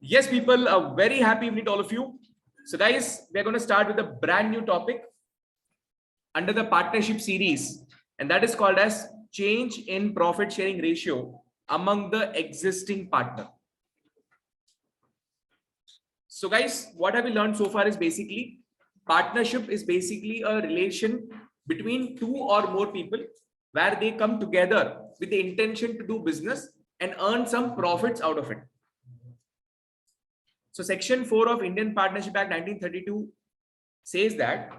Yes, people, a very happy evening to all of you. So, guys, we're going to start with a brand new topic under the partnership series, and that is called as change in profit sharing ratio among the existing partner. So, guys, what have we learned so far is basically partnership is basically a relation between two or more people where they come together with the intention to do business and earn some profits out of it. So Section 4 of Indian Partnership Act 1932 says that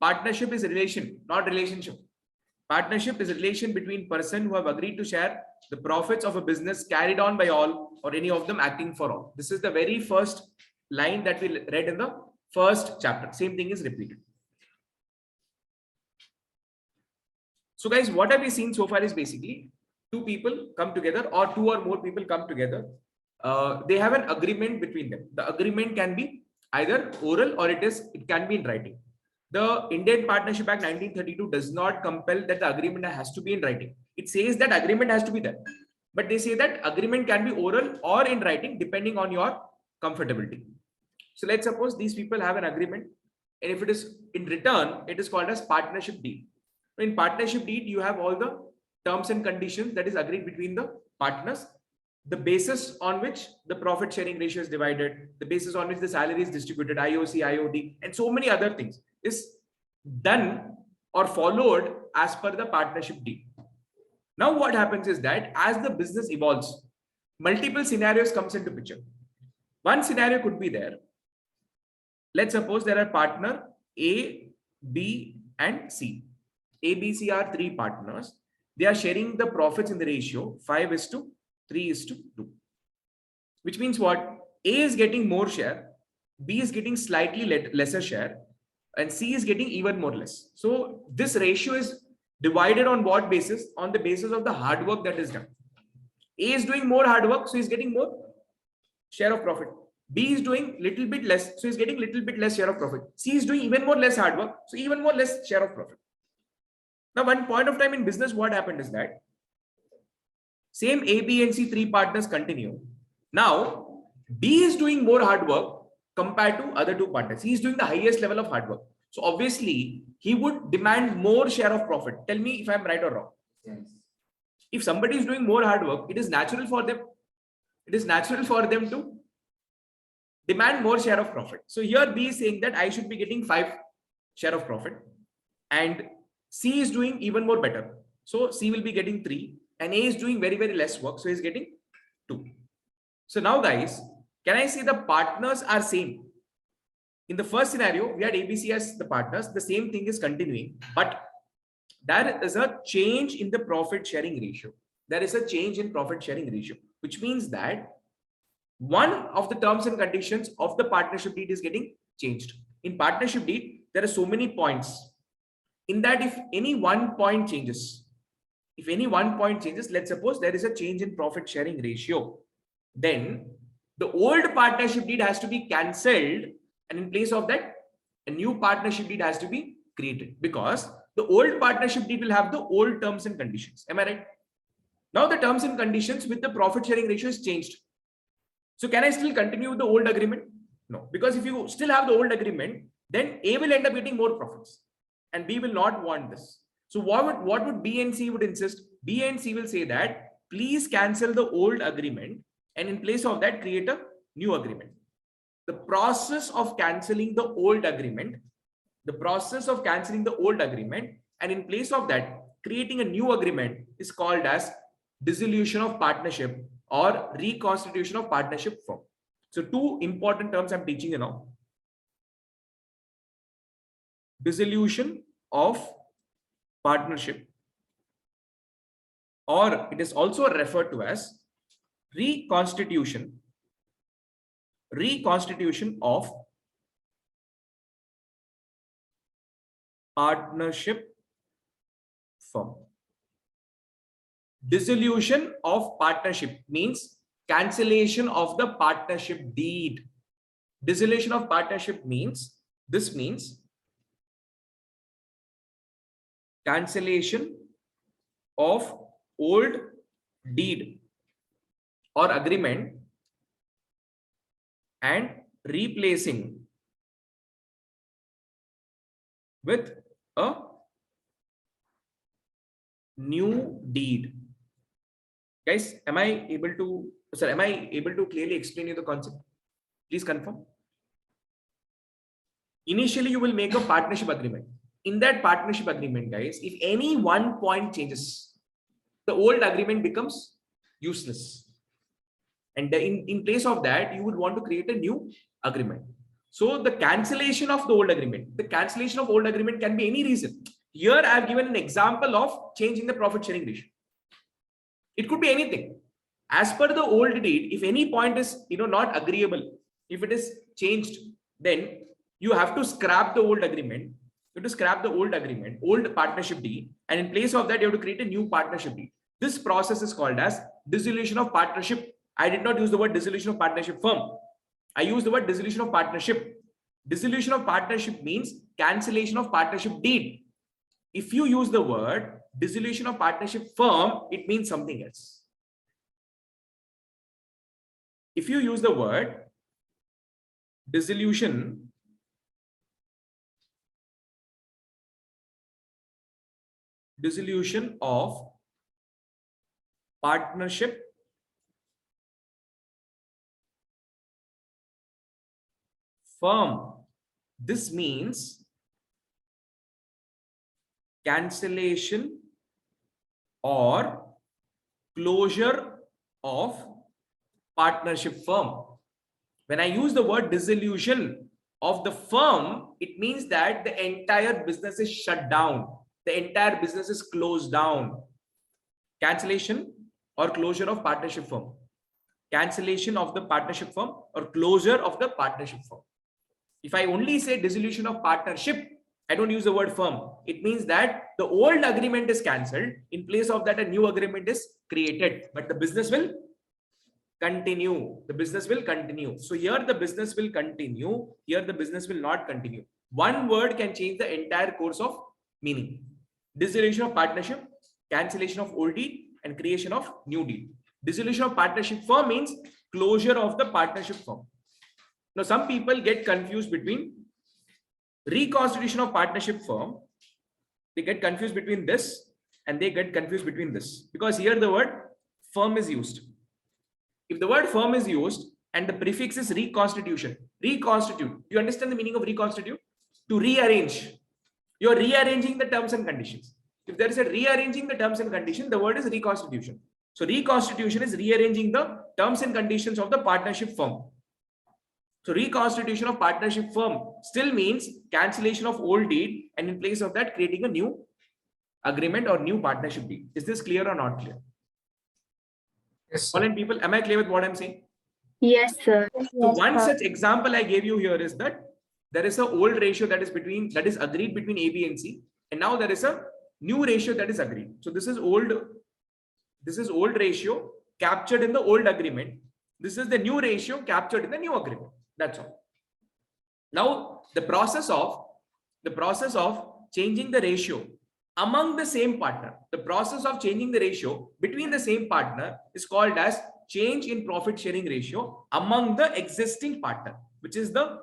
partnership is a relation, not relationship. Partnership is a relation between persons who have agreed to share the profits of a business carried on by all or any of them acting for all. This is the very first line that we read in the first chapter. Same thing is repeated. So guys, what have we seen so far is basically two people come together or two or more people come together. They have an agreement between them. The agreement can be either oral or it can be in writing. The Indian Partnership Act 1932 does not compel that the agreement has to be in writing. It says that agreement has to be there, but they say that agreement can be oral or in writing depending on your comfortability. So let's suppose these people have an agreement, and if it is in return, it is called as partnership deed. In partnership deed, you have all the terms and conditions that is agreed between the partners, the basis on which the profit sharing ratio is divided, the basis on which the salary is distributed, IOC, IOD, and so many other things is done or followed as per the partnership deed. Now what happens is that as the business evolves, multiple scenarios comes into picture. One scenario could be there. Let's suppose there are partner A, B, and C. A, B, C are three partners. They are sharing the profits in the ratio 5:3:2, which means what? A is getting more share, B is getting slightly lesser share, and C is getting even more less. So this ratio is divided on what basis? On the basis of the hard work that is done. A is doing more hard work, so he's getting more share of profit. B is doing little bit less, so he's getting little bit less share of profit. C is doing even more less hard work, so even more less share of profit. Now, one point of time in business, what happened is that same A, B, and C three partners continue. Now, B is doing more hard work compared to other two partners. He is doing the highest level of hard work. So obviously, he would demand more share of profit. Tell me if I'm right or wrong. Yes. If somebody is doing more hard work, it is natural for them. It is natural for them to demand more share of profit. So here B is saying that I should be getting 5 share of profit, and C is doing even more better. So C will be getting 3, and A is doing very, very less work. So he's getting 2. So now guys, can I say the partners are same? In the first scenario, we had ABC as the partners. The same thing is continuing, but there is a change in the profit sharing ratio. There is a change in profit sharing ratio, which means that one of the terms and conditions of the partnership deed is getting changed. In partnership deed, there are so many points. In that, if any one point changes, let's suppose there is a change in profit sharing ratio, then the old partnership deed has to be cancelled, and in place of that, a new partnership deed has to be created, because the old partnership deed will have the old terms and conditions. Am I right? Now the terms and conditions with the profit sharing ratio is changed. So can I still continue with the old agreement? No, because if you still have the old agreement, then A will end up getting more profits and B will not want this. So what would B and C would insist? B and C will say that please cancel the old agreement, and in place of that create a new agreement. The process of cancelling the old agreement, and in place of that creating a new agreement is called as dissolution of partnership or reconstitution of partnership firm. So two important terms I'm teaching you now. Dissolution of partnership, or it is also referred to as reconstitution of partnership firm. Dissolution of partnership means cancellation of the partnership deed. Dissolution of partnership means cancellation of old deed or agreement and replacing with a new deed. Guys, am I able to clearly explain you the concept? Please confirm. Initially, you will make a partnership agreement. In that partnership agreement, guys, if any one point changes, the old agreement becomes useless. And in place of that, you would want to create a new agreement. So the cancellation of the old agreement, can be any reason. Here, I have given an example of changing the profit sharing ratio. It could be anything. As per the old deed, if any point is not agreeable, if it is changed, then you have to scrap the old agreement. You have to scrap the old partnership deed, and in place of that, you have to create a new partnership deed. This process is called as dissolution of partnership. I did not use the word dissolution of partnership firm. I used the word dissolution of partnership. Dissolution of partnership means cancellation of partnership deed. If you use the word dissolution of partnership firm, it means something else. If you use the word dissolution of partnership firm, this means cancellation or closure of partnership firm. When I use the word dissolution of the firm, it means that the entire business is shut down. The entire business is closed down. Cancellation or closure of partnership firm. Cancellation of the partnership firm or closure of the partnership firm. If I only say dissolution of partnership, I don't use the word firm. It means that the old agreement is cancelled. In place of that, a new agreement is created, but the business will continue. The business will continue. So here the business will continue. Here the business will not continue. One word can change the entire course of meaning. Dissolution of partnership, cancellation of old deed, and creation of new deed. Dissolution of partnership firm means closure of the partnership firm. Now, some people get confused between reconstitution of partnership firm. They get confused between this and they get confused between this, because here the word firm is used. If the word firm is used and the prefix is reconstitution, reconstitute, you understand the meaning of reconstitute? To rearrange. You're rearranging the terms and conditions. If there is a rearranging the terms and conditions, the word is reconstitution. So reconstitution is rearranging the terms and conditions of the partnership firm. So reconstitution of partnership firm still means cancellation of old deed, and in place of that, creating a new agreement or new partnership deed. Is this clear or not clear? Yes, sir. All in people, am I clear with what I'm saying? Yes, sir. So one such example I gave you here is that there is an old ratio that is agreed between A, B, and C, and now there is a new ratio that is agreed. So this is old ratio captured in the old agreement. This is the new ratio captured in the new agreement. That's all. Now the process of changing the ratio among the same partner, the process of changing the ratio between the same partner is called as change in profit sharing ratio among the existing partner, which is the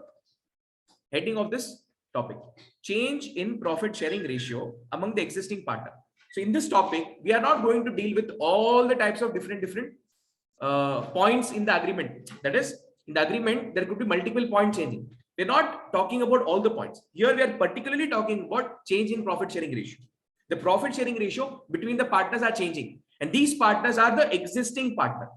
heading of this topic. Change in profit sharing ratio among the existing partner. So in this topic, we are not going to deal with all the types of different points in the agreement. That is, in the agreement, there could be multiple point changing. We're not talking about all the points. Here we are particularly talking about change in profit sharing ratio. The profit sharing ratio between the partners are changing, and these partners are the existing partner.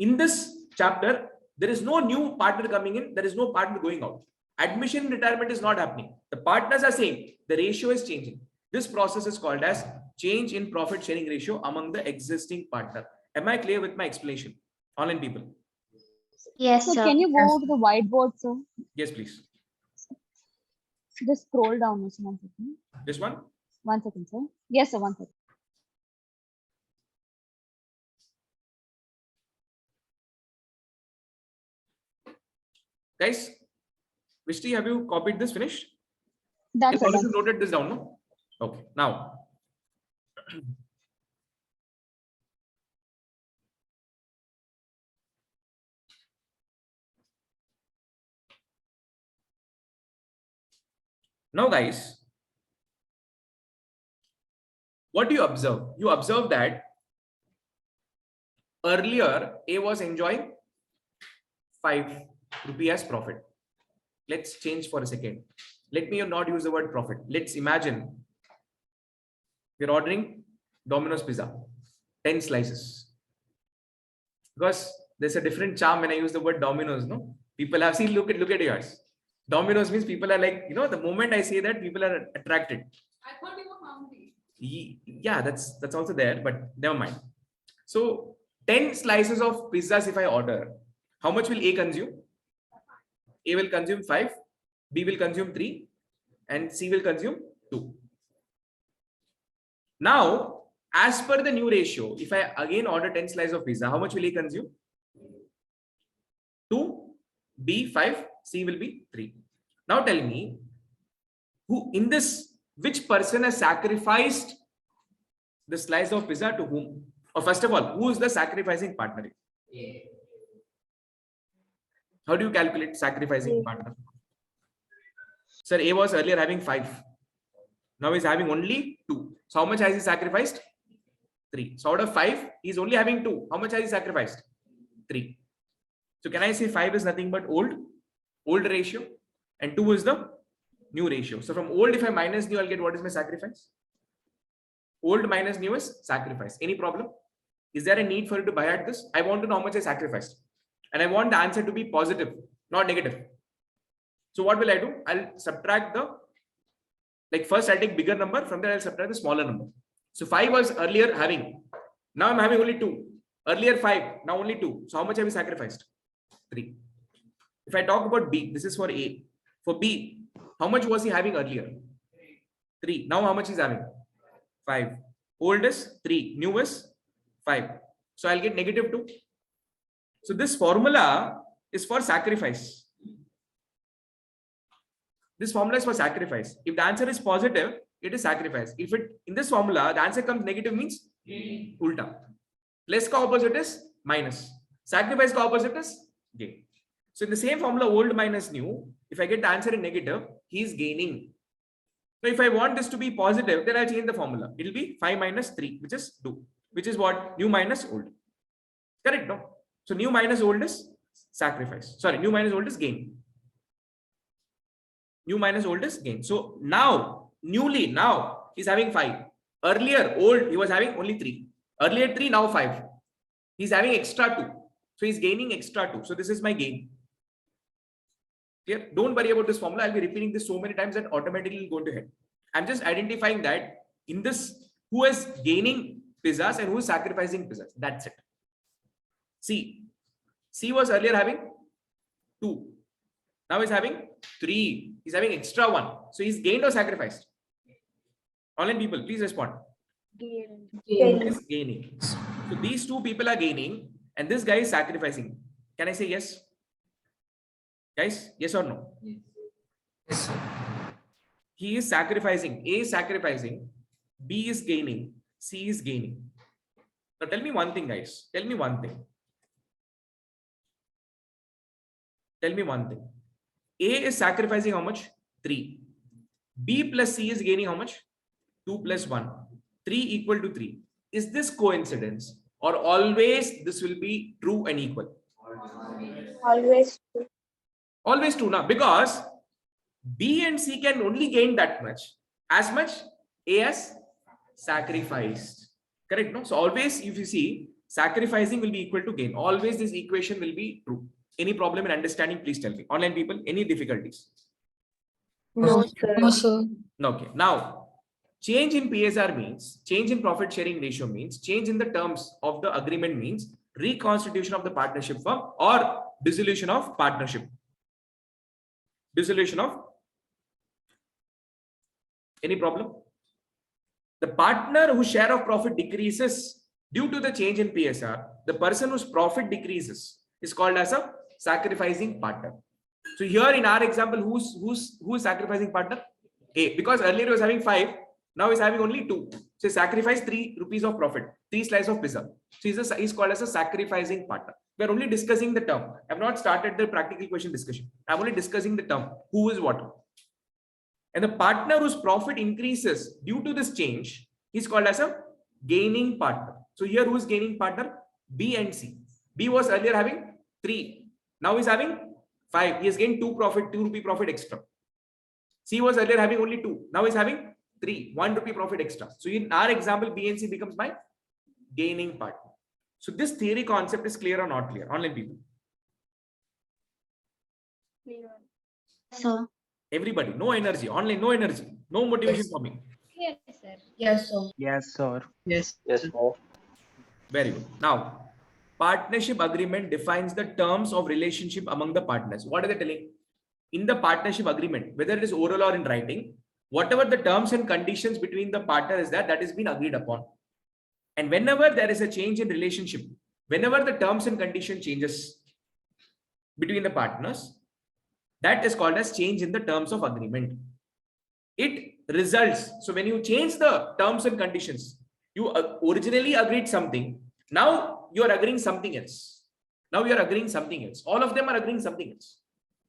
In this chapter, there is no new partner coming in. There is no partner going out. Admission in retirement is not happening. The partners are same. The ratio is changing. This process is called as change in profit sharing ratio among the existing partner. Am I clear with my explanation? Online people. Yes, sir. Can you go to the whiteboard, sir? Yes, please. Just scroll down, sir. 1 second. This one? 1 second, sir. Yes, sir. 1 second. Guys, Vishti, have you copied this? Finished? That's all of you noted this down, no? Okay. Now, Now, guys, what do you observe? You observe that earlier A was enjoying 5 rupees as profit. Let's change for a second. Let me not use the word profit. Let's imagine we're ordering Domino's pizza, 10 slices. Because there's a different charm when I use the word Domino's, no? People have seen, look at yours. Domino's means people are like, the moment I say that, people are attracted. I thought you were hungry. Yeah, that's also there, but never mind. So 10 slices of pizzas if I order, how much will A consume? A will consume 5, B will consume 3, and C will consume 2. Now, as per the new ratio, if I again order 10 slices of pizza, how much will A consume? 2, B 5, C will be 3. Now tell me, which person has sacrificed the slice of pizza to whom? Or first of all, who is the sacrificing partner? How do you calculate sacrificing partner? Sir, A was earlier having 5. Now he's having only 2. So how much has he sacrificed? 3. So out of 5, he's only having 2. How much has he sacrificed? 3. So can I say 5 is nothing but old ratio, and 2 is the new ratio. So from old, if I minus new, I'll get what is my sacrifice? Old minus new is sacrifice. Any problem? Is there a need for you to buy at this? I want to know how much I sacrificed. And I want the answer to be positive, not negative. So what will I do? I'll subtract first I'll take bigger number, from there I'll subtract the smaller number. So 5 was earlier having, now I'm having only 2. Earlier 5, now only 2. So how much have we sacrificed? 3. If I talk about B, this is for A. For B, how much was he having earlier? 3. Now how much is having? 5. Old is 3, new is 5. So I'll get negative 2. So this formula is for sacrifice. This formula is for sacrifice. If the answer is positive, it is sacrifice. If in this formula the answer comes negative, means ulta. Less ka opposite is minus. Sacrifice ka opposite is gain. So in the same formula, old minus new, if I get the answer in negative, he is gaining. Now if I want this to be positive, then I'll change the formula. It will be 5 minus 3, which is 2, which is what? New minus old. Correct, no? So new minus old is sacrifice. Sorry, new minus old is gain. New minus old is gain. So now, now he's having 5. Earlier, old, he was having only 3. Earlier 3, now 5. He's having extra 2. So he's gaining extra 2. So this is my gain. Clear? Don't worry about this formula. I'll be repeating this so many times that automatically will go into head. I'm just identifying that in this, who is gaining pizzas and who is sacrificing pizzas. That's it. C was earlier having 2. Now he's having 3. He's having extra 1. So he's gained or sacrificed? Online people, please respond. Is gaining. So these two people are gaining and this guy is sacrificing. Can I say yes? Guys, yes or no? Yes, sir. He is sacrificing. A is sacrificing. B is gaining. C is gaining. Now tell me one thing, guys. Tell me one thing. Tell me one thing. A is sacrificing how much? 3. B plus C is gaining how much? 2 plus 1. 3 equal to 3. Is this coincidence or always this will be true and equal? Always true. Always true now, because B and C can only gain that much. As much A has sacrificed. Correct? No? So always if you see, sacrificing will be equal to gain. Always this equation will be true. Any problem in understanding, please tell me. Online people, any difficulties? No, sir. No, sir. Okay. Now, change in PSR means, change in profit sharing ratio means, change in the terms of the agreement means reconstitution of the partnership firm or dissolution of partnership. Dissolution of any problem? The partner whose share of profit decreases due to the change in PSR, the person whose profit decreases is called as a sacrificing partner. So here in our example, who's sacrificing partner? A, because earlier he was having 5, now he's having only 2. So he sacrificed 3 rupees of profit, 3 slices of pizza. So he's called as a sacrificing partner. We are only discussing the term. I have not started the practical question discussion. I'm only discussing the term. Who is what? And the partner whose profit increases due to this change is called as a gaining partner. So here who is gaining partner? B and C. B was earlier having 3. Now he's having 5. He has gained 2 rupee profit extra. C was earlier having only 2. Now he's having 3. 1 rupee profit extra. So in our example, B and C becomes my gaining partner. So this theory concept is clear or not clear? Online people. Clear. Sir. Everybody, no energy. Online, no energy. No motivation for me. Yes, sir. Yes, sir. Yes, sir. Yes. Yes, sir. Very good. Now, partnership agreement defines the terms of relationship among the partners. What are they telling? In the partnership agreement, whether it is oral or in writing, whatever the terms and conditions between the partner is that has been agreed upon. And whenever there is a change in relationship, whenever the terms and condition changes between the partners, that is called as change in the terms of agreement. It results. So when you change the terms and conditions, you originally agreed something. Now you are agreeing something else. Now you are agreeing something else. All of them are agreeing something else.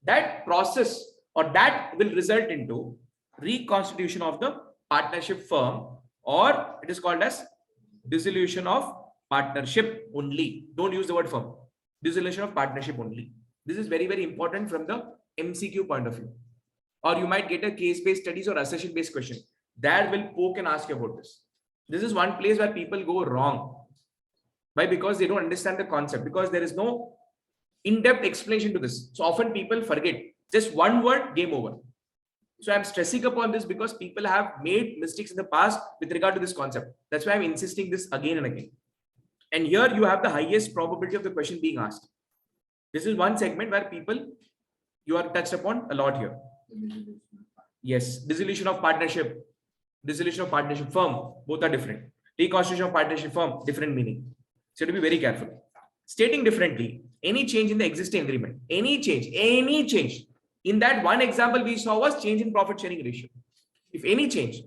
That process or that will result into reconstitution of the partnership firm, or it is called as dissolution of partnership only. Don't use the word firm. Dissolution of partnership only. This is very, very important from the MCQ point of view. Or you might get a case-based studies or assertion-based question. That will poke and ask you about this. This is one place where people go wrong. Why? Because they don't understand the concept. Because there is no in-depth explanation to this. So often people forget. Just one word, game over. So I'm stressing upon this because people have made mistakes in the past with regard to this concept. That's why I'm insisting this again and again. And here you have the highest probability of the question being asked. This is one segment where people, you are touched upon a lot here. Yes, dissolution of partnership firm, both are different. Reconstitution of partnership firm, different meaning. So to be very careful. Stating differently, any change in the existing agreement, any change. In that one example we saw was change in profit sharing ratio. If any change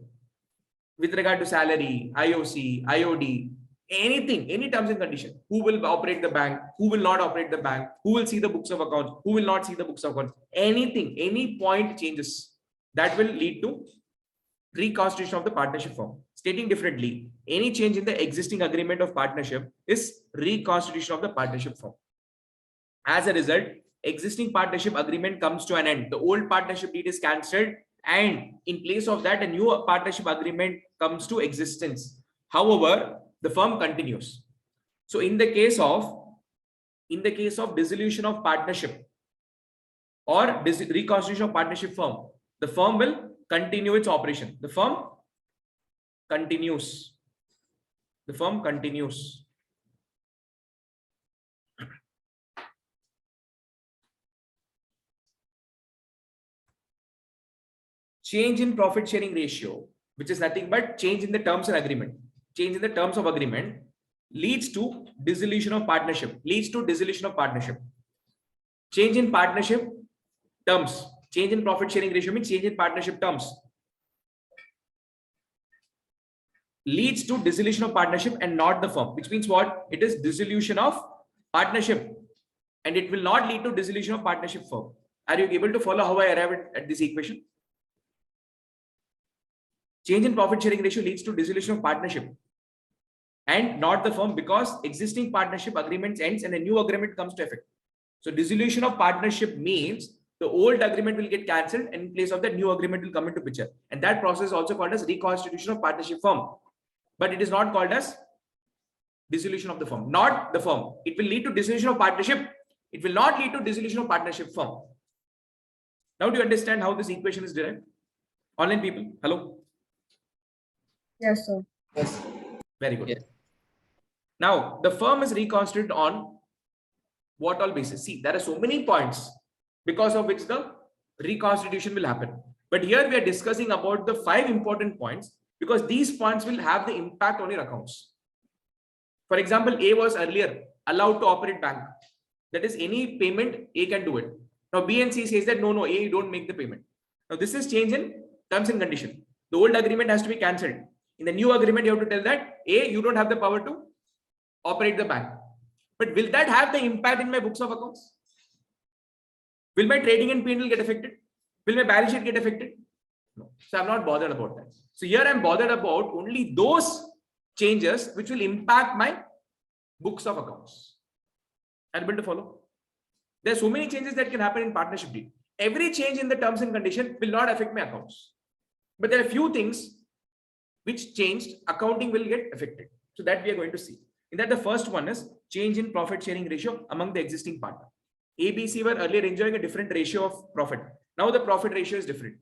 with regard to salary, IOC, IOD, anything, any terms and condition, who will operate the bank, who will not operate the bank, who will see the books of accounts, who will not see the books of accounts, anything, any point changes, that will lead to reconstitution of the partnership firm. Stating differently, any change in the existing agreement of partnership is reconstitution of the partnership firm. As a result, existing partnership agreement comes to an end. The old partnership deed is cancelled, and in place of that, a new partnership agreement comes to existence. However, the firm continues. So in the case of dissolution of partnership or reconstitution of partnership firm, the firm will continue its operation. The firm continues. Change in profit sharing ratio, which is nothing but change in the terms and agreement. Change in the terms of agreement leads to dissolution of partnership. Change in partnership terms. Change in profit sharing ratio means change in partnership terms. Leads to dissolution of partnership and not the firm. Which means what? It is dissolution of partnership, and it will not lead to dissolution of partnership firm. Are you able to follow how I arrived at this equation? Change in profit sharing ratio leads to dissolution of partnership and not the firm, because existing partnership agreements ends and a new agreement comes to effect. So dissolution of partnership means the old agreement will get cancelled, and in place of that, new agreement will come into picture. And that process is also called as reconstitution of partnership firm. But it is not called as dissolution of the firm, not the firm. It will lead to dissolution of partnership. It will not lead to dissolution of partnership firm. Now do you understand how this equation is derived? Online people, hello? Yes, sir. Yes. Very good. Yes. Now, the firm is reconstituted on what all basis? See, there are so many points because of which the reconstitution will happen. But here we are discussing about the 5 important points, because these points will have the impact on your accounts. For example, A was earlier allowed to operate bank. That is, any payment A can do it. Now B and C says that no, A, you don't make the payment. Now this is change in terms and condition. The old agreement has to be cancelled. In the new agreement, you have to tell that A, you don't have the power to operate the bank. But will that have the impact in my books of accounts? Will my trading and P&L get affected? Will my balance sheet get affected? No. So I'm not bothered about that. So here I'm bothered about only those changes which will impact my books of accounts. Are you able to follow? There are so many changes that can happen in partnership deed. Every change in the terms and condition will not affect my accounts. But there are few things which changed, accounting will get affected. So that we are going to see. In that, the first one is change in profit sharing ratio among the existing partner. A, B, C were earlier enjoying a different ratio of profit. Now the profit ratio is different.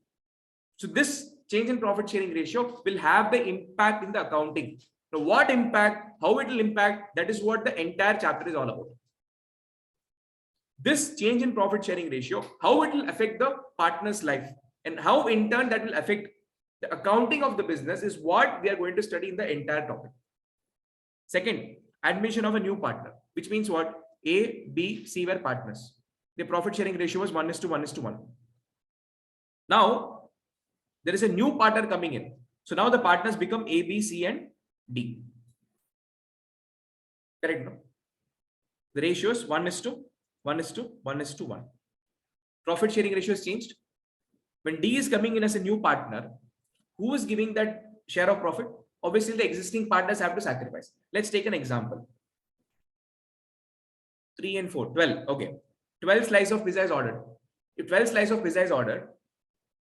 So this change in profit sharing ratio will have the impact in the accounting. Now what impact, how it will impact, that is what the entire chapter is all about. This change in profit sharing ratio, how it will affect the partner's life and how in turn that will affect the accounting of the business is what we are going to study in the entire topic. Second, admission of a new partner, which means what? A, B, C were partners. The profit sharing ratio was 1:1:1. Now, there is a new partner coming in. So now the partners become A, B, C, and D. Correct, no? The ratio is 1:1:1:1. Profit sharing ratio is changed. When D is coming in as a new partner, who is giving that share of profit? Obviously, the existing partners have to sacrifice. Let's take an example. 3 and 4, 12. Okay. 12 slice of pizza is ordered. If 12 slice of pizza is ordered,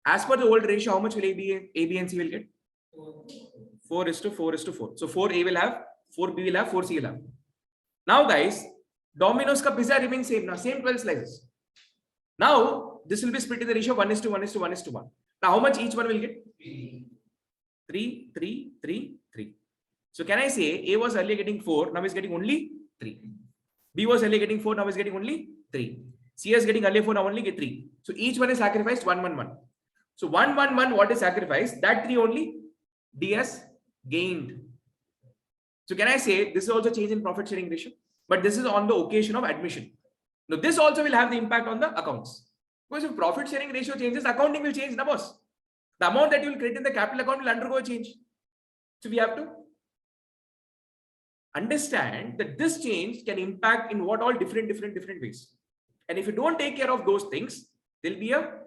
as per the old ratio, how much will A, B and C will get? 4:4:4. So 4A will have, 4B will have, 4C will have. Now guys, Domino's ka pizza remains same now, same 12 slices. Now this will be split in the ratio 1:1:1:1. Now how much each one will get? 3, 3, 3, 3. So can I say A was earlier getting 4, now is getting only 3. B was earlier getting 4, now is getting only 3. C is getting earlier 4, now only get 3. So each one is sacrificed 1:1:1. So 1:1:1, what is sacrificed? That 3 only D has gained. So can I say this is also change in profit sharing ratio? But this is on the occasion of admission. Now this also will have the impact on the accounts. Because if profit sharing ratio changes, accounting will change, na boss? The amount that you will create in the capital account will undergo a change. So we have to understand that this change can impact in what all different ways. And if you don't take care of those things, there will be a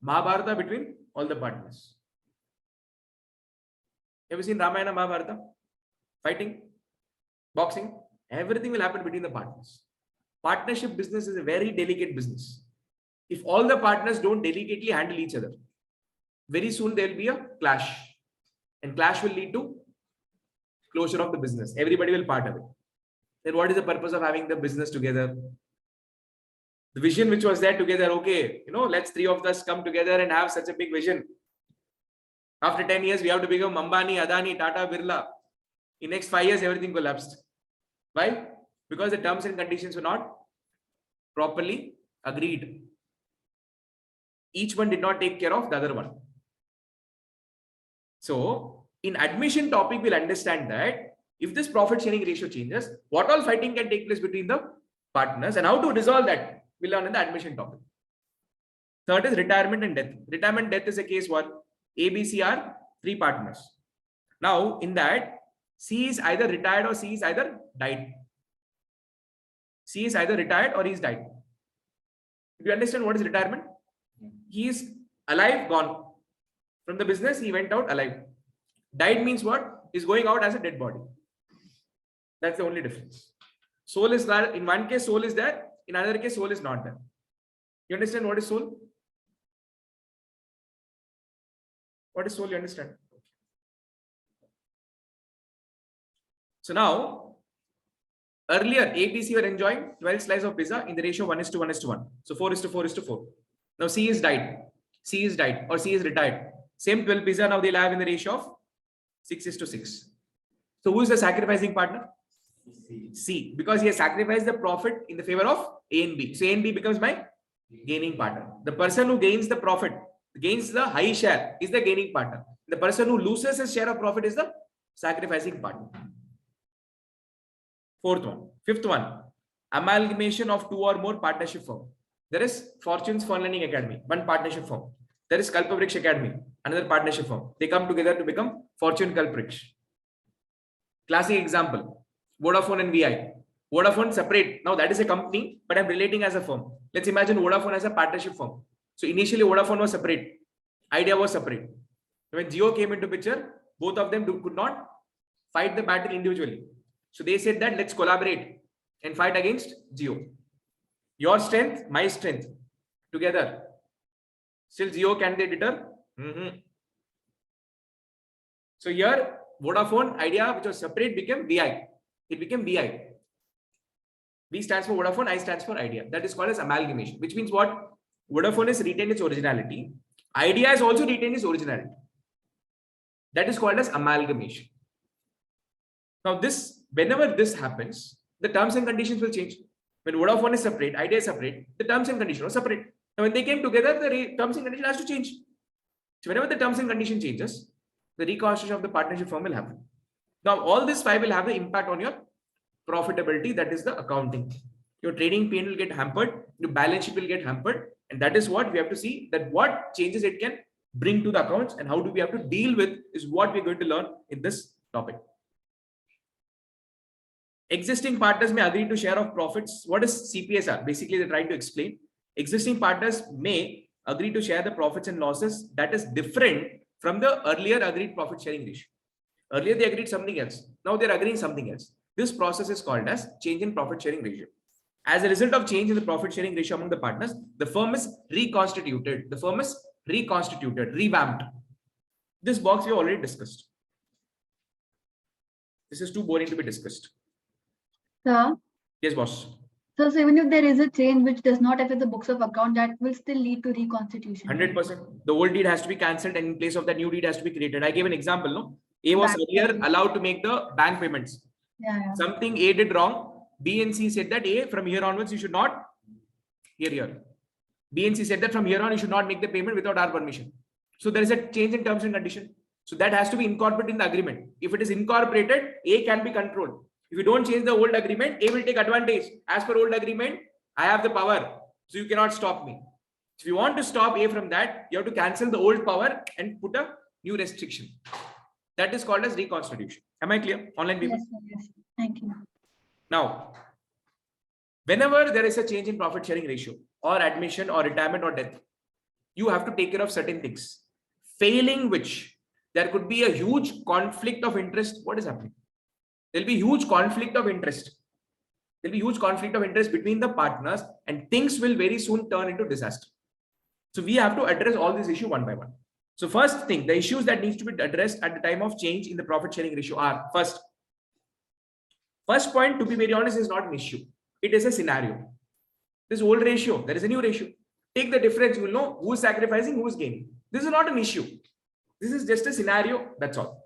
Mahabharata between all the partners. Have you seen Ramayana, Mahabharata? Fighting, boxing, everything will happen between the partners. Partnership business is a very delicate business. If all the partners don't delicately handle each other, very soon there will be a clash. And clash will lead to closure of the business. Everybody will part away. Then what is the purpose of having the business together? The vision which was there together, okay, let's 3 of us come together and have such a big vision. After 10 years, we have to become Ambani, Adani, Tata, Birla. In next 5 years, everything collapsed. Why? Because the terms and conditions were not properly agreed. Each one did not take care of the other one. So, in admission topic, we'll understand that if this profit sharing ratio changes, what all fighting can take place between the partners and how to resolve that, we'll learn in the admission topic. Third is retirement and death. Retirement and death is a case what? A, B, C are 3 partners. Now, in that, C is either retired or C is either died. C is either retired or he is died. Do you understand what is retirement? He is alive, gone. From the business, he went out alive. Died means what? Is going out as a dead body. That's the only difference. Soul is there. In one case, soul is there. In another case, soul is not there. You understand what is soul? What is soul? You understand? So now, earlier A, B, C were enjoying 12 slices of pizza in the ratio 1:1:1. So 4:4:4. Now C is died. C is died or C is retired. Same 12 pizza now they'll have in the ratio of 6:6. So who is the sacrificing partner? C. Because he has sacrificed the profit in the favor of A and B. So A and B becomes my gaining partner. The person who gains the profit, gains the high share, is the gaining partner. The person who loses his share of profit is the sacrificing partner. Fourth one. Fifth one, amalgamation of 2 or more partnership firm. There is Fortune's Fund Learning Academy, one partnership firm. There is Kalpavriksh Academy, another partnership firm. They come together to become Fortune Kalpavriksh. Classic example, Vodafone and VI. Vodafone separate. Now that is a company, but I'm relating as a firm. Let's imagine Vodafone as a partnership firm. So initially Vodafone was separate. Idea was separate. When Jio came into picture, both of them could not fight the battle individually. So they said that let's collaborate and fight against Jio. Your strength, my strength, together. Still Jio, can they deter? So here, Vodafone Idea, which was separate, became VI. It became VI. V stands for Vodafone, I stands for Idea. That is called as amalgamation, which means what? Vodafone has retained its originality. Idea has also retained its originality. That is called as amalgamation. Now whenever this happens, the terms and conditions will change. When Vodafone is separate, Idea is separate, the terms and conditions are separate. Now when they came together, the terms and condition has to change. So whenever the terms and condition changes, the reconstitution of the partnership firm will happen. Now all this five will have the impact on your profitability, that is the accounting. Your trading P&L will get hampered, your balance sheet will get hampered, and that is what we have to see, that what changes it can bring to the accounts and how do we have to deal with is what we're going to learn in this topic. Existing partners may agree to share of profits. What is CPSR? Basically, they're trying to explain. Existing partners may agree to share the profits and losses that is different from the earlier agreed profit sharing ratio. Earlier they agreed something else. Now they're agreeing something else. This process is called as change in profit sharing ratio. As a result of change in the profit sharing ratio among the partners, the firm is reconstituted. The firm is reconstituted, revamped. This box we already discussed. This is too boring to be discussed. Sir, Yes, boss. so even if there is a change which does not affect the books of account, that will still lead to reconstitution. 100%. The old deed has to be cancelled and in place of that new deed has to be created. I gave an example. No, A was Bank earlier payments. allowed to make the bank payments. Yeah. Something A did wrong. B and C said that A, from here onwards you should not. Here. B and C said that from here on you should not make the payment without our permission. So there is a change in terms and condition. So that has to be incorporated in the agreement. If it is incorporated, A can be controlled. If you don't change the old agreement, A will take advantage. As per old agreement, I have the power, so you cannot stop me. If you want to stop A from that, you have to cancel the old power and put a new restriction. That is called as reconstitution. Am I clear? Online people? Yes, sir, yes. Thank you. Now, whenever there is a change in profit sharing ratio or admission or retirement or death, you have to take care of certain things. Failing which, there could be a huge conflict of interest. What is happening? There'll be huge conflict of interest. There'll be huge conflict of interest between the partners and things will very soon turn into disaster. So we have to address all these issues one by one. So first thing, the issues that needs to be addressed at the time of change in the profit sharing ratio are first point, to be very honest, is not an issue. It is a scenario. This old ratio, there is a new ratio. Take the difference, you will know who is sacrificing, who is gaining. This is not an issue. This is just a scenario, that's all.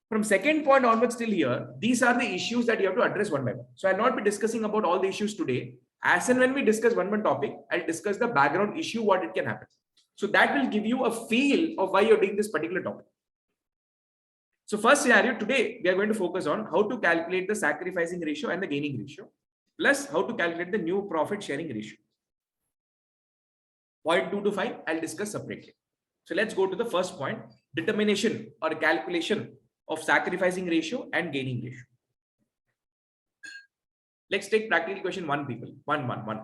From second point onwards till here, these are the issues that you have to address one by one. So I'll not be discussing about all the issues today. As and when we discuss one topic, I'll discuss the background issue, what it can happen. So that will give you a feel of why you're doing this particular topic. So first scenario, today we are going to focus on how to calculate the sacrificing ratio and the gaining ratio, plus how to calculate the new profit sharing ratio. Point 2 to 5, I'll discuss separately. So let's go to the first point, determination or calculation of sacrificing ratio and gaining ratio. Let's take practical question 1, people. 1.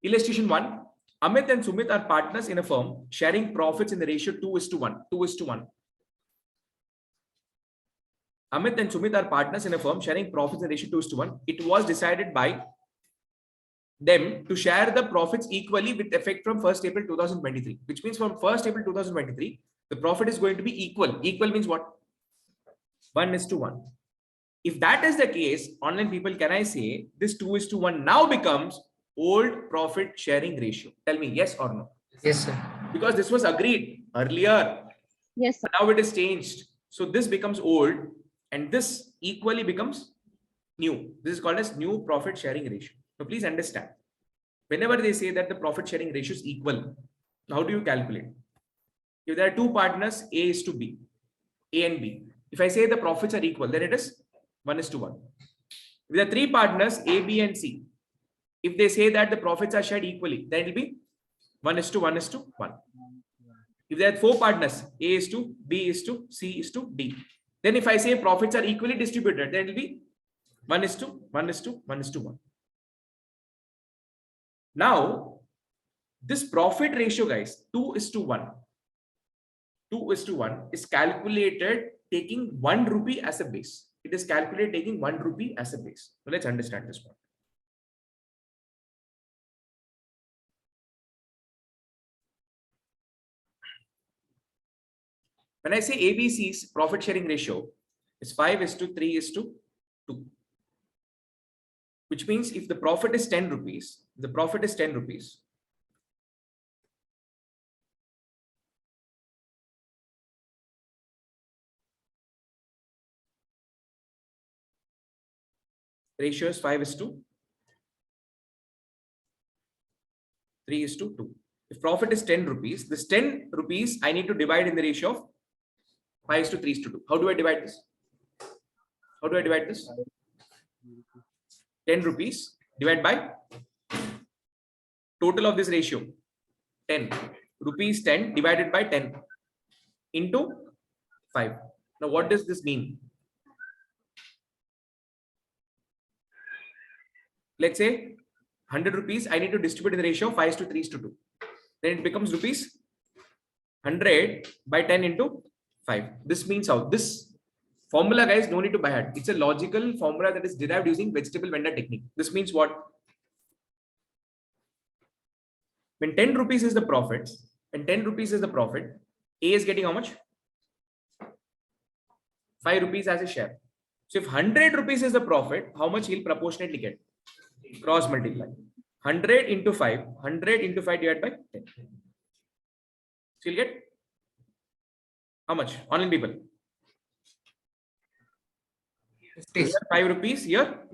Illustration 1. Amit and Sumit are partners in a firm sharing profits in the ratio 2:1. 2:1. Amit and Sumit are partners in a firm sharing profits in the ratio 2:1. It was decided by them to share the profits equally with effect from 1st April 2023, which means from 1st April 2023, the profit is going to be equal. Equal means what? 1:1. If that is the case, online people, can I say this 2:1 now becomes old profit sharing ratio? Tell me yes or no. Yes, sir. Because this was agreed earlier. Yes, sir. Now it is changed. So this becomes old and this equally becomes new. This is called as new profit sharing ratio. So please understand, whenever they say that the profit sharing ratio is equal, how do you calculate? If there are two partners, A is to B, A and B. If I say the profits are equal, then it is 1:1. If there are three partners, A, B and C, if they say that the profits are shared equally, then it will be 1:1:1. If there are four partners, A is to B is to C is to D, then if I say profits are equally distributed, then it will be 1:1:1:1. Now, This profit ratio, guys, 2:1. 2:1 is calculated taking 1 rupee as a base. It is calculated taking 1 rupee as a base. So let's understand this one. When I say ABC's profit sharing ratio is 5:3:2, which means if the profit is 10 rupees, ratio is 5:3:2. If profit is 10 rupees, this 10 rupees I need to divide in the ratio of 5:3:2. How do I divide this? 10 rupees divided by total of this ratio 10 rupees, 10 divided by 10 into 5. Now what does this mean? Let's say 100 rupees I need to distribute in the ratio of 5:3:2. Then it becomes rupees 100 by 10 into 5. This means how? This formula, guys, no need to by heart. It's a logical formula that is derived using vegetable vendor technique. This means what? When 10 rupees is the profit, A is getting how much? 5 rupees as a share. So if 100 rupees is the profit, how much he'll proportionately get? Cross multiply. 100 into 5 divided by 10. So you'll get how much? Online people. Here 5 rupees, here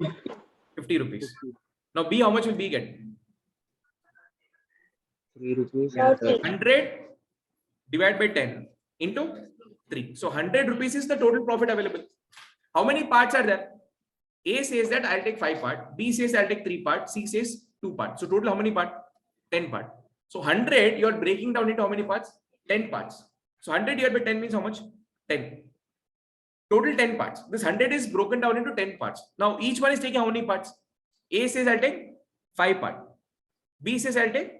50 rupees. Now B, how much will B get? 3 rupees. 100 divided by 10 into 3. So 100 rupees is the total profit available. How many parts are there? A says that I'll take 5 parts. B says I'll take 3 parts. C says 2 parts. So total how many parts? 10 parts. So 100 you are breaking down into how many parts? 10 parts. So 100 divided by 10 means how much? 10. Total 10 parts. This 100 is broken down into 10 parts. Now each one is taking how many parts? A says I'll take 5 parts. B says I'll take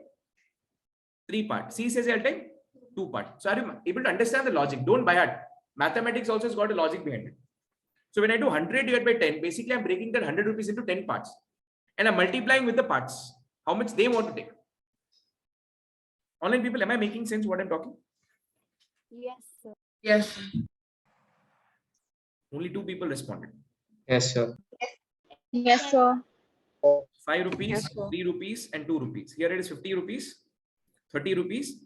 3 parts. C says I'll take 2 parts. So are you able to understand the logic? Don't by heart. Mathematics also has got a logic behind it. So when I do 100 divided by 10, basically I'm breaking that 100 rupees into 10 parts. And I'm multiplying with the parts. How much they want to take. Online people, am I making sense what I'm talking? Yes, sir. Yes. Only 2 people responded. Yes, sir. Yes, sir. 5 rupees, Yes, sir. 3 rupees and 2 rupees. Here it is 50 rupees, 30 rupees,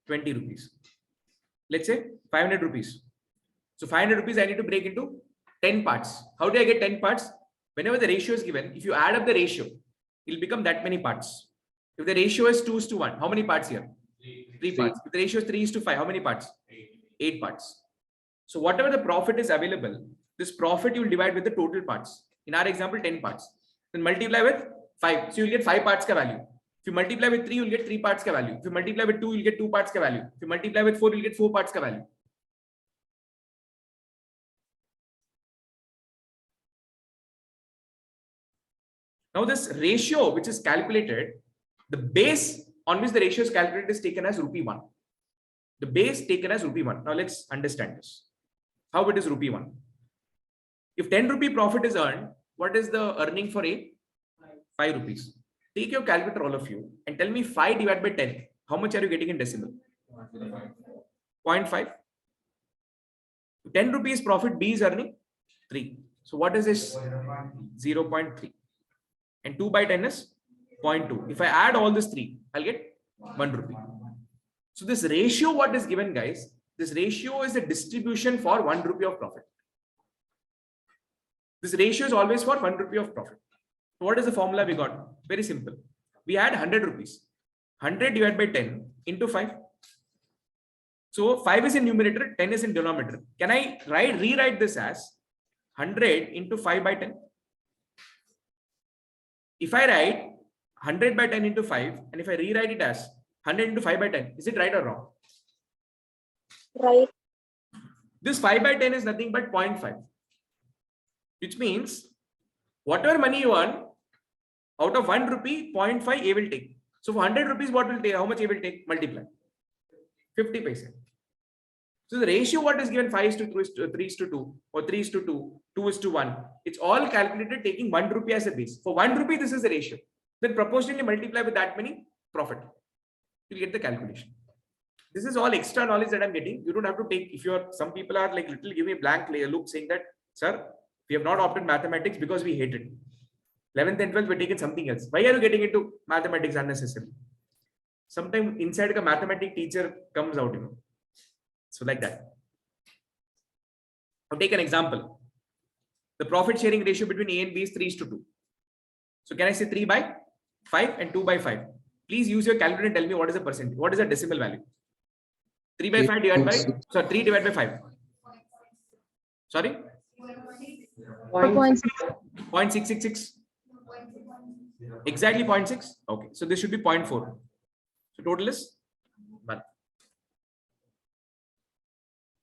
20 rupees. Let's say 500 rupees. So 500 rupees I need to break into 10 parts. How do I get 10 parts? Whenever the ratio is given, if you add up the ratio, it will become that many parts. If the ratio is 2:1, how many parts here? 3 parts. If the ratio is 3:5, how many parts? 8 parts. So whatever the profit is available, this profit you will divide with the total parts. In our example, 10 parts. Then multiply with 5. So you will get 5 parts ka value. If you multiply with 3, you will get 3 parts ka value. If you multiply with 2, you will get 2 parts ka value. If you multiply with 4, you will get 4 parts ka value. Now this ratio which is calculated, the base on which the ratio is calculated is taken as rupee 1. The base taken as rupee 1. Now let's understand this. How it is rupee 1. If 10 rupee profit is earned, what is the earning for A? 5 rupees. Take your calculator, all of you, and tell me 5 divided by 10. How much are you getting in decimal? 0.5. 10 rupees profit, B is earning 3. So what is this? 0.3. And 2 by 10 is 0.2. If I add all this 3, I'll get 1 rupee. So this ratio, what is given, guys? This ratio is the distribution for 1 rupee of profit. This ratio is always for 1 rupee of profit. So what is the formula we got? Very simple. We had 100 rupees. 100 divided by 10 into 5. So 5 is in numerator, 10 is in denominator. Can I rewrite this as 100 into 5 by 10? If I write 100 by 10 into 5, and if I rewrite it as 100 into 5 by 10, is it right or wrong? Right. This 5 by 10 is nothing but 0.5, which means whatever money you earn, out of 1 rupee, 0.5 A will take. So for 100 rupees, what will take? How much he will take? Multiply 50 paise. So the ratio what is given 5 is to 2 is to 3 is to 2 or 3 is to 2, 2 is to 1. It's all calculated taking 1 rupee as a base. For 1 rupee, this is the ratio. Then proportionally multiply with that many profit. You'll get the calculation. This is all extra knowledge that I'm getting. You don't have to take, if you're, some people are like little give me a blank look saying that, sir, we have not opted mathematics because we hate it. 11th and 12th, we're taking something else. Why are you getting into mathematics unnecessarily? Sometimes inside a mathematics teacher comes out, you know. So like that. I'll take an example. The profit sharing ratio between A and B is 3 is to 2. So can I say 3 by 5 and 2 by 5? Please use your calculator and tell me what is the percent. What is the decimal value? 3 by 5 divided by, sorry, 3 divided by 5. Sorry? 0.666. Exactly 0.6. Okay. So this should be 0.4. So total is 1.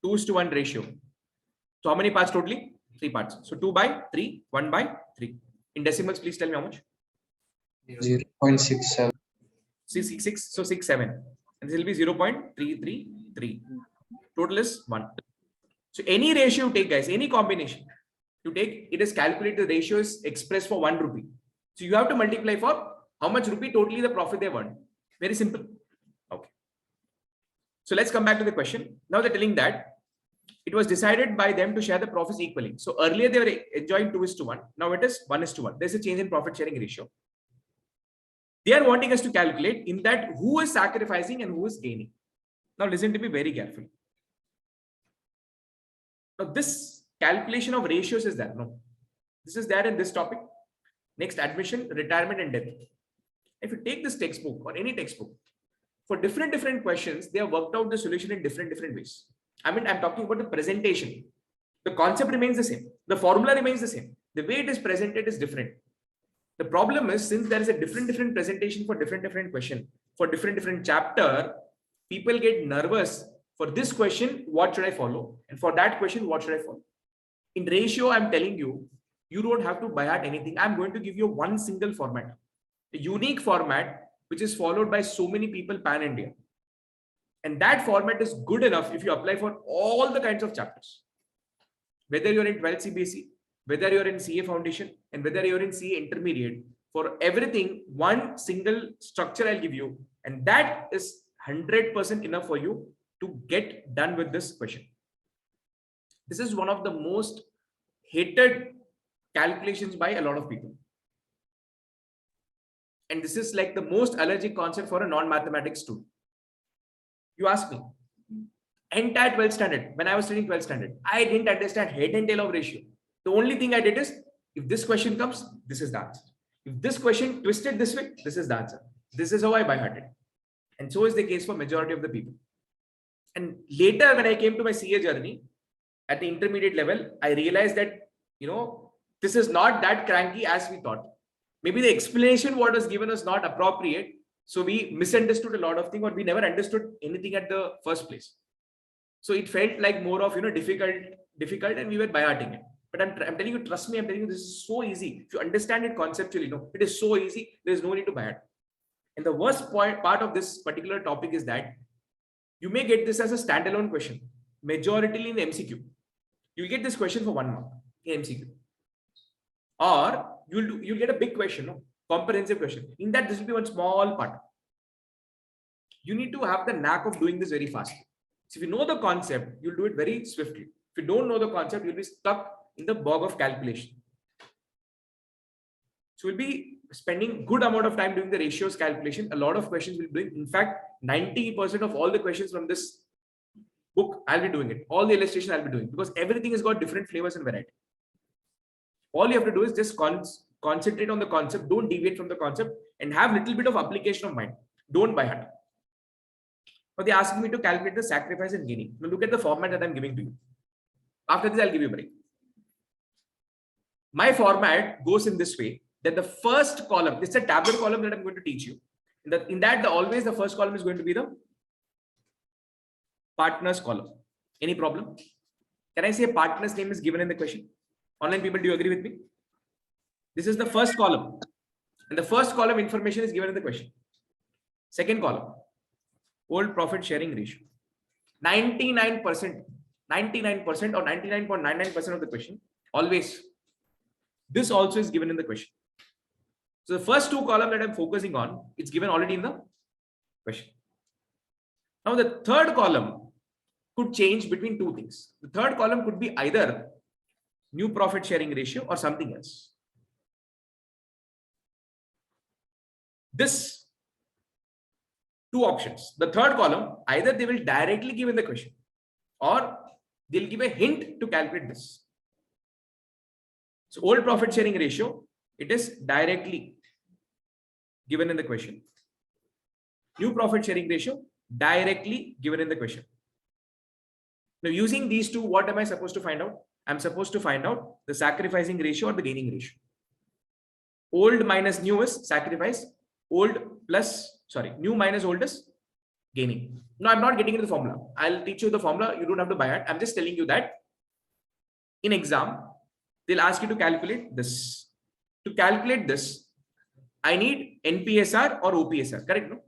2 is to 1 ratio. So how many parts totally? 3 parts. So 2 by 3, 1 by 3. In decimals, please tell me how much? 0.67. 666. So 67. And this will be 0.333. Total is 1. So any ratio you take, guys, any combination you take, it is calculated. The ratio is expressed for 1 rupee. So you have to multiply for how much rupee totally the profit they earned. Very simple. Okay. So let's come back to the question. Now they're telling that it was decided by them to share the profits equally. So earlier they were enjoying 2 is to 1. Now it is 1 is to 1. There's a change in profit sharing ratio. They are wanting us to calculate in that who is sacrificing and who is gaining. Now listen to me very carefully. Now this calculation of ratios is there. No, this is there in this topic. Next, admission, retirement and death. If you take this textbook or any textbook, for different questions, they have worked out the solution in different ways. I mean, I'm talking about the presentation. The concept remains the same. The formula remains the same. The way it is presented is different. The problem is, since there is a different presentation for different question, for different chapter, people get nervous. For this question, what should I follow? And for that question, what should I follow? In ratio, I'm telling you, you don't have to buy out anything. I'm going to give you one single format, a unique format, which is followed by so many people pan-India. And that format is good enough if you apply for all the kinds of chapters. Whether you're in 12 CBSE, whether you're in CA Foundation, and whether you're in CA Intermediate, for everything, one single structure I'll give you. And that is 100% enough for you to get done with this question. This is one of the most hated calculations by a lot of people. And this is like the most allergic concept for a non-mathematics student. You ask me, entire 12th standard, when I was studying 12th standard, I didn't understand head and tail of ratio. The only thing I did is, if this question comes, this is the answer. If this question twisted this way, this is the answer. This is how I by-hearted. And so is the case for majority of the people. And later, when I came to my CA journey, at the intermediate level, I realized that, this is not that cranky as we thought. Maybe the explanation what was given was not appropriate. So we misunderstood a lot of things, or we never understood anything at the first place. So it felt like more of, difficult, and we were by-hearting it. But I'm telling you, trust me, I'm telling you, this is so easy. If you understand it conceptually, it is so easy. There's no need to by-heart. And the worst part of this particular topic is that you may get this as a standalone question, majority in MCQ. You'll get this question for 1 mark in MCQ. Or you'll get a big question, comprehensive question. In that, this will be one small part. You need to have the knack of doing this very fast. So if you know the concept, you'll do it very swiftly. If you don't know the concept, you'll be stuck in the bog of calculation. So we'll be spending good amount of time doing the ratios calculation. A lot of questions we'll be doing. In fact, 90% of all the questions from this book, I'll be doing it. All the illustration I'll be doing, because everything has got different flavors and variety. All you have to do is just concentrate on the concept. Don't deviate from the concept, and have little bit of application of mind. Don't by heart. Now they asked me to calculate the sacrifice and gaining. Now look at the format that I'm giving to you. After this, I'll give you a break. My format goes in this way, that the first column, this is a tabular column that I'm going to teach you. In that, always the first column is going to be the partner's column. Any problem? Can I say a partner's name is given in the question? Online people, do you agree with me? This is the first column. And the first column information is given in the question. Second column, old profit sharing ratio. 99%, 99% or 99.99% of the question, always. This also is given in the question. So the first two columns that I'm focusing on, it's given already in the question. Now the third column could change between two things. The third column could be either new profit sharing ratio or something else. This two options. The third column, either they will directly give in the question or they'll give a hint to calculate this. So old profit sharing ratio, it is directly given in the question. New profit sharing ratio, directly given in the question. Now using these two, what am I supposed to find out? I'm supposed to find out the sacrificing ratio or the gaining ratio. Old minus new is sacrifice. Old plus, sorry, new minus old is gaining. Now I'm not getting into the formula. I'll teach you the formula. You don't have to buy it. I'm just telling you that in exam, they'll ask you to calculate this. To calculate this, I need NPSR or OPSR, correct? No?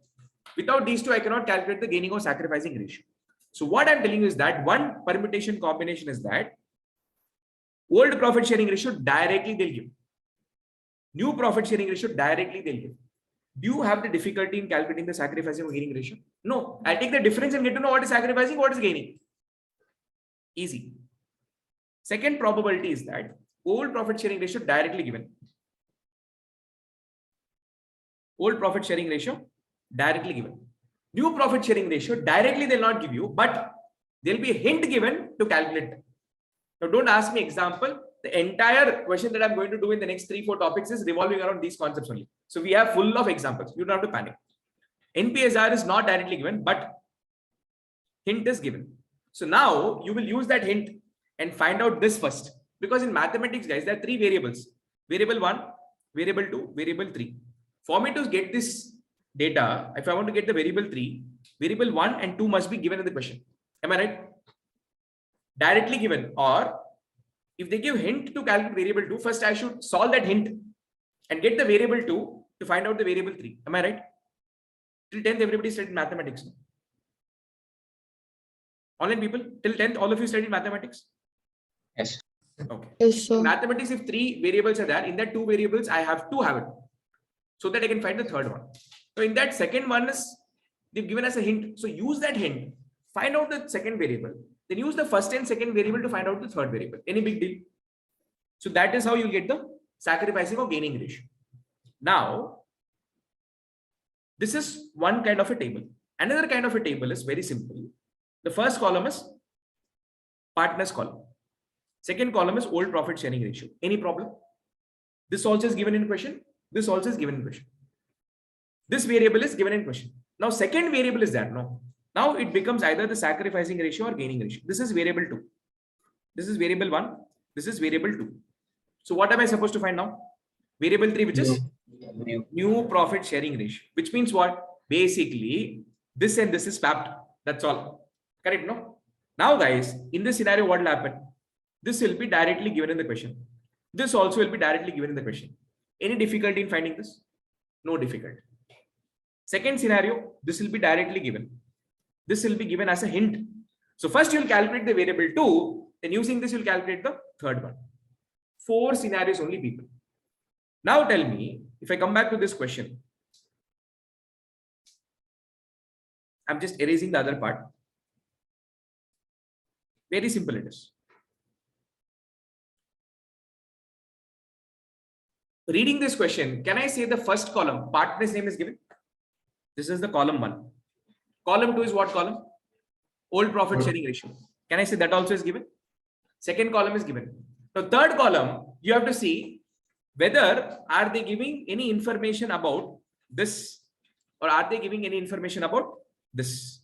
Without these two, I cannot calculate the gaining or sacrificing ratio. So what I'm telling you is that one permutation combination is that old profit sharing ratio directly they'll give. New profit sharing ratio directly they'll give. Do you have the difficulty in calculating the sacrificing or gaining ratio? No. I'll take the difference and get to know what is sacrificing, what is gaining. Easy. Second probability is that old profit sharing ratio directly given. Old profit sharing ratio directly given. New profit sharing ratio directly they'll not give you, but there'll be a hint given to calculate them. Now don't ask me example. The entire question that I'm going to do in the next 3-4 topics is revolving around these concepts only. So we have full of examples. You don't have to panic. NPSR is not directly given, but hint is given. So now you will use that hint and find out this first. Because in mathematics, guys, there are 3 variables. Variable 1, variable 2, variable 3. For me to get this data, if I want to get the variable 3, variable 1 and 2 must be given in the question. Am I right? Directly given, or if they give hint to calculate variable 2, first I should solve that hint and get the variable 2 to find out the variable 3. Am I right? Till 10th, everybody studied mathematics. Online people, till 10th, all of you studied mathematics? Yes. Okay. Yes, sir. In mathematics, if 3 variables are there, in that 2 variables, I have to have it so that I can find the third one. So in that second one is, they've given us a hint. So use that hint, find out the second variable. Then use the first and second variable to find out the third variable. Any big deal? So that is how you get the sacrificing or gaining ratio. Now, this is one kind of a table. Another kind of a table is very simple. The first column is partners column. Second column is old profit sharing ratio. Any problem? This also is given in question. This also is given in question. This variable is given in question. Now, second variable is there. No. Now it becomes either the sacrificing ratio or gaining ratio. This is variable 2. This is variable 1. This is variable 2. So what am I supposed to find now? Variable 3, which is new profit sharing ratio, which means what? Basically, this and this is swapped. That's all. Correct? No? Now, guys, in this scenario, what will happen? This will be directly given in the question. This also will be directly given in the question. Any difficulty in finding this? No difficulty. Second scenario, this will be directly given. This will be given as a hint. So first you will calculate the variable 2, then using this you will calculate the third one. 4 scenarios only, people. Now tell me, if I come back to this question, I'm just erasing the other part. Very simple it is. Reading this question, can I say the first column, partner's name is given? This is the column 1. Column 2 is what column? Old profit sharing ratio. Can I say that also is given? Second column is given. Now, third column, you have to see whether are they giving any information about this or are they giving any information about this.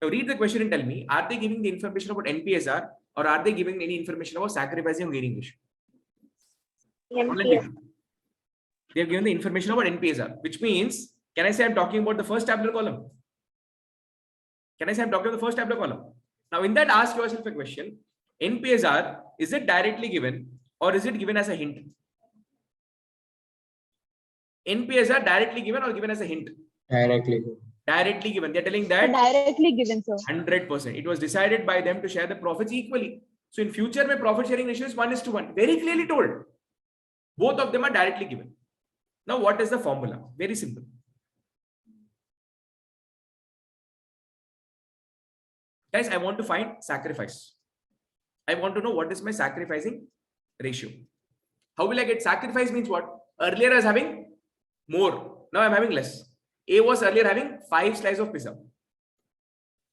Now, read the question and tell me, are they giving the information about NPSR or are they giving any information about sacrificing or gaining ratio? NPS. They have given the information about NPSR, which means, can I say I'm talking about the first tabular column? Can I say I'm talking about the first tabular column? Now, in that, ask yourself a question. NPSR, is it directly given or is it given as a hint? NPSR directly given or given as a hint? Directly. Directly given. They're telling So that directly given, sir. 100%. It was decided by them to share the profits equally. So in future, my profit sharing ratio is 1:1. Very clearly told. Both of them are directly given. Now, what is the formula? Very simple. Guys, I want to find sacrifice. I want to know what is my sacrificing ratio. How will I get sacrifice means what? Earlier I was having more. Now I'm having less. A was earlier having 5 slices of pizza.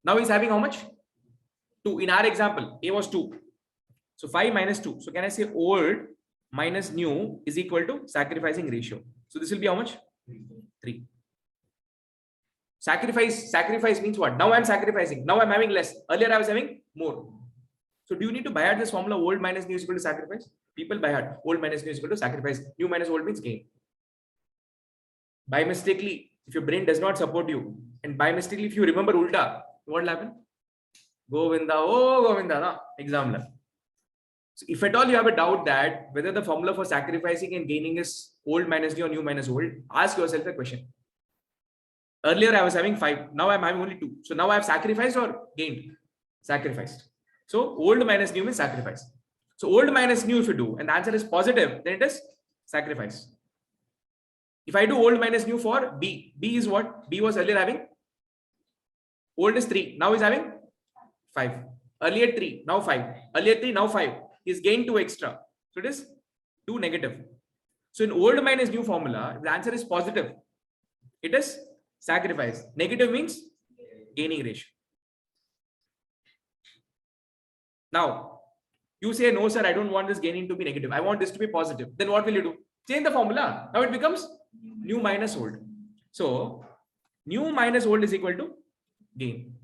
Now he's having how much? 2. In our example, A was 2. So 5 minus 2. So can I say old minus new is equal to sacrificing ratio? So this will be how much? 3. Sacrifice means what? Now I'm sacrificing. Now I'm having less. Earlier I was having more. So do you need to buy out this formula old minus new is equal to sacrifice? People buy out old minus new is equal to sacrifice. New minus old means gain. By mistakenly, if your brain does not support you, and by mistakenly, if you remember ulta, what will happen? Govinda, oh Govinda, na? Exam level. So if at all you have a doubt that whether the formula for sacrificing and gaining is old minus new or new minus old, ask yourself a question. Earlier I was having 5, now I'm having only 2. So now I have sacrificed or gained? Sacrificed. So old minus new means sacrifice. So old minus new if you do, and the answer is positive, then it is sacrifice. If I do old minus new for B, B is what? B was earlier having, old is 3, now he's having 5. Earlier 3, now 5. Earlier 3, now 5. He's gained 2 extra. So it is 2 negative. So in old minus new formula, the answer is positive. It is sacrifice. Negative means gaining ratio. Now, you say, no, sir, I don't want this gaining to be negative. I want this to be positive. Then what will you do? Change the formula. Now it becomes new minus old. So, new minus old is equal to gain.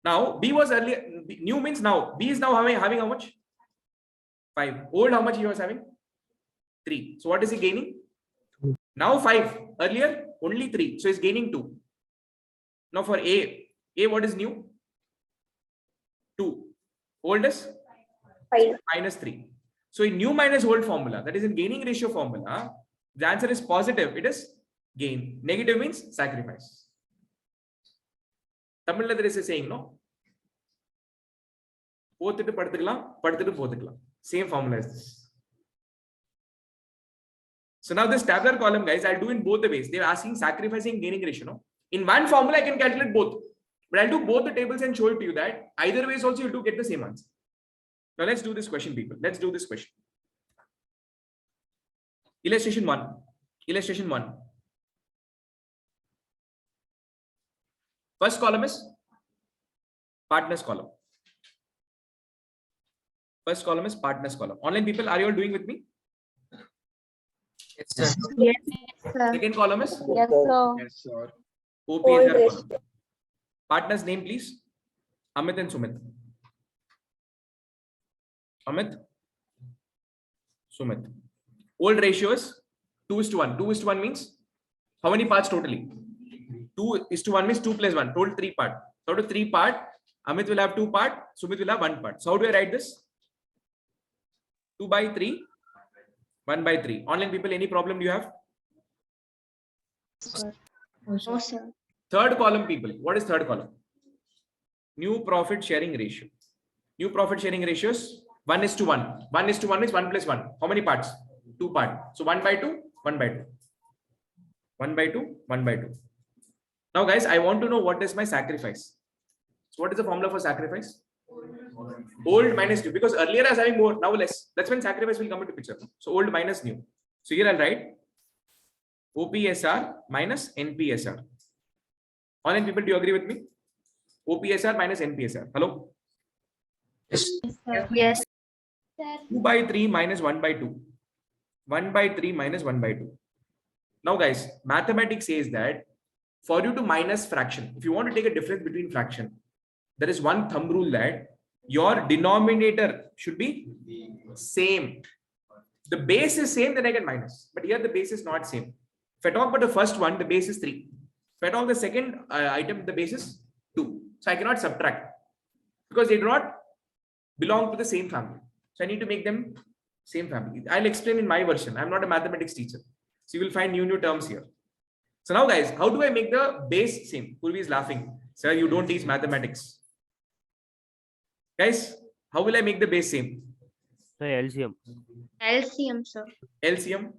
Now, B was earlier, new means now. B is now having how much? 5. Old, how much he was having? 3. So, what is he gaining? Now 5. Earlier, only 3. So, he's gaining 2. Now, for A, what is new? 2. Old is 5 minus 3. So in new minus old formula, that is in gaining ratio formula, the answer is positive. It is gain. Negative means sacrifice. Tamil there is a saying, no? Same formula is this. So now this tabular column, guys, I'll do in both the ways. They're asking sacrificing gaining ratio. No? In one formula, I can calculate both. But I'll do both the tables and show it to you that either ways also you do get the same answer. Now let's do this question, people. Let's do this question. Illustration 1. Illustration 1. First column is partners column. First column is partners column. Online people, are you all doing with me? Yes, sir. Yes, sir. Second column is Yes, sir. Yes, sir. OPSR column. Partners name, please. Amit and Sumit. Amit, Sumit. Old ratio is 2:1. 2:1 means how many parts totally? 2:1 means 2 plus 1. Total 3 part. So out of 3 part, Amit will have 2 part. Sumit will have 1 part. So how do I write this? 2 by 3, 1 by 3. Online people, any problem do you have? No, sir. Third column, people. What is third column? New profit sharing ratio. New profit sharing ratios 1:1. 1:1 means 1 plus 1. How many parts? 2 parts. So 1 by 2, 1 by 2. 1 by 2, 1 by 2. Now, guys, I want to know what is my sacrifice. So what is the formula for sacrifice? Old minus new. Because earlier I was having more, now less. That's when sacrifice will come into picture. So old minus new. So here I'll write OPSR minus NPSR. Online people, do you agree with me? OPSR minus NPSR. Hello? Yes. Yes. 2 by 3 minus 1 by 2. 1 by 3 minus 1 by 2. Now, guys, mathematics says that for you to minus fraction, if you want to take a difference between fraction, there is one thumb rule that your denominator should be same. The base is same, then I get minus. But here the base is not same. If I talk about the first one, the base is 3. If I talk the second item, the base is 2. So I cannot subtract because they do not belong to the same family. So I need to make them same family. I'll explain in my version. I'm not a mathematics teacher. So you will find new terms here. So now guys, how do I make the base same? Purvi is laughing. Sir, you don't teach mathematics. Guys, how will I make the base same? So LCM. LCM, sir. LCM.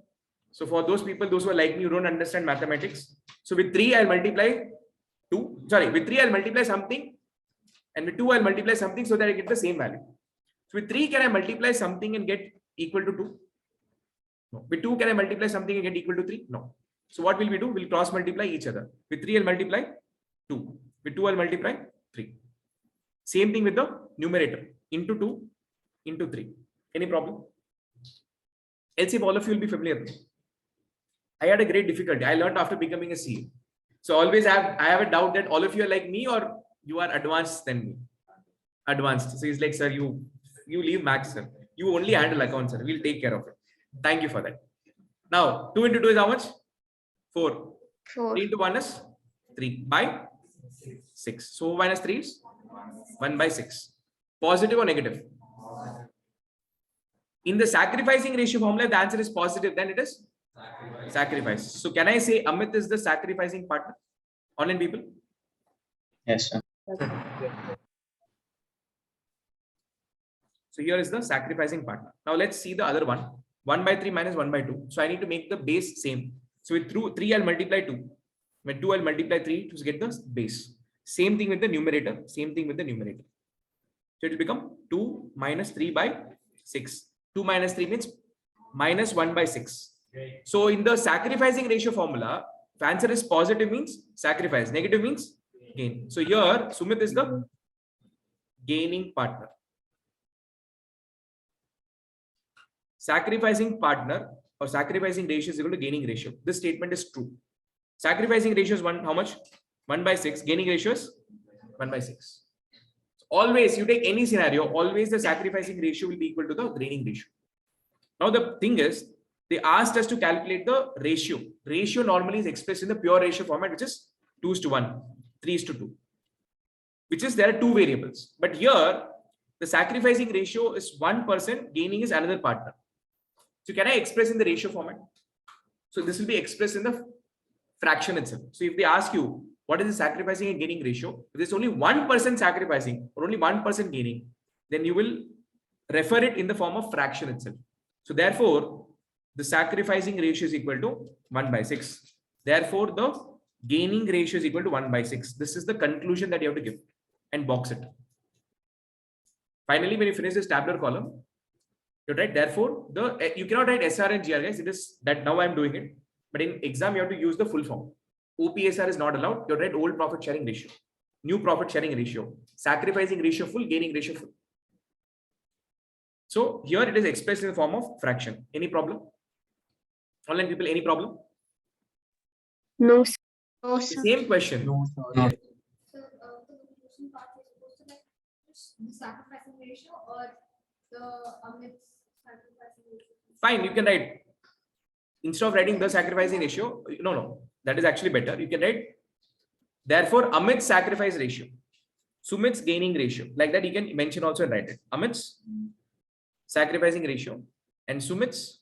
So for those people, those who are like me, who don't understand mathematics. So with 3, I'll multiply 2. Sorry, with 3, I'll multiply something. And with 2, I'll multiply something so that I get the same value. So with 3, can I multiply something and get equal to 2? No. With 2, can I multiply something and get equal to 3? No. So what will we do? We'll cross multiply each other. With 3, I'll multiply 2. With 2, I'll multiply 3. Same thing with the numerator. Into 2, into 3. Any problem? LCM, all of you will be familiar with. I had a great difficulty. I learned after becoming a CA. So always I have a doubt that all of you are like me or you are advanced than me. Advanced. So he's like, sir, you leave maths, sir. You only handle accounts, sir. We'll take care of it. Thank you for that. Now, 2 into 2 is how much? 4. 4. 3 into 1 is 3 by 6. So minus 3 is 1 by 6. Positive or negative? In the sacrificing ratio formula, the answer is positive, then it is sacrifice. So can I say Amit is the sacrificing partner? Online people? Yes, sir. So here is the sacrificing partner. Now let's see the other one. 1 by 3 minus 1 by 2. So I need to make the base same. So with 3, I'll multiply 2. With 2, I'll multiply 3 to get the base. Same thing with the numerator. Same thing with the numerator. So it will become 2 minus 3 by 6. 2 minus 3 means minus 1 by 6. So in the sacrificing ratio formula, if answer is positive means sacrifice, negative means gain. So here Sumit is the gaining partner. Sacrificing partner or sacrificing ratio is equal to gaining ratio. This statement is true. Sacrificing ratio is how much? 1 by 6. Gaining ratio is 1 by 6. Always, you take any scenario, always the sacrificing ratio will be equal to the gaining ratio. Now the thing is, they asked us to calculate the ratio. Ratio normally is expressed in the pure ratio format, which is 2:1, 3:2, which is there are two variables. But here, the sacrificing ratio is one person, gaining is another partner. So can I express in the ratio format? So this will be expressed in the fraction itself. So if they ask you, what is the sacrificing and gaining ratio? If there's only one person sacrificing or only one person gaining, then you will refer it in the form of fraction itself. So therefore, the sacrificing ratio is equal to 1 by 6. Therefore, the gaining ratio is equal to 1 by 6. This is the conclusion that you have to give and box it. Finally, when you finish this tabular column, you write, therefore, you cannot write SR and GR, guys. It is that now I'm doing it. But in exam, you have to use the full form. OPSR is not allowed. You write old profit sharing ratio, new profit sharing ratio, sacrificing ratio full, gaining ratio full. So here it is expressed in the form of fraction. Any problem? Online people, any problem? No, sir. No, sir. Same question. No. So the conclusion part is supposed to like the sacrificing ratio or the Amit's sacrificing ratio. Fine, you can write, instead of writing the sacrificing ratio, no, that is actually better. You can write, therefore, Amit's sacrifice ratio, Sumit's gaining ratio. Like that, you can mention also and write it. Amit's sacrificing ratio and Sumit's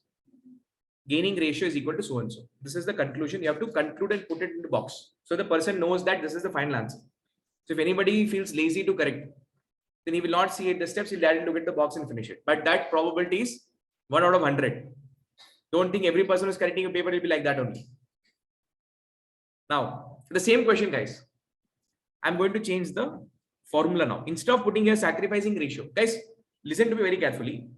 gaining ratio is equal to so and so. This is the conclusion. You have to conclude and put it in the box. So the person knows that this is the final answer. So if anybody feels lazy to correct, then he will not see it the steps, he'll directly look at the box and finish it. But that probability is 1 out of 100. Don't think every person who's correcting a paper will be like that only. Now, the same question, guys. I'm going to change the formula now. Instead of putting here sacrificing ratio, guys, listen to me very carefully.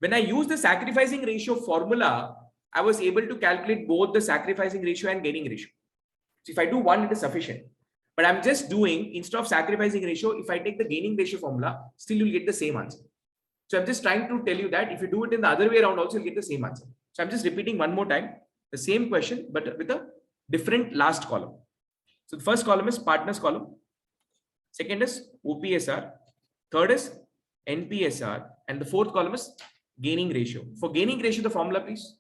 When I use the sacrificing ratio formula, I was able to calculate both the sacrificing ratio and gaining ratio. So if I do one, it is sufficient. But I'm just doing, instead of sacrificing ratio, if I take the gaining ratio formula, still you'll get the same answer. So I'm just trying to tell you that if you do it in the other way around also, you'll get the same answer. So I'm just repeating one more time, the same question, but with a different last column. So the first column is partners column. Second is OPSR. Third is NPSR. And the fourth column is gaining ratio. For gaining ratio, the formula, please.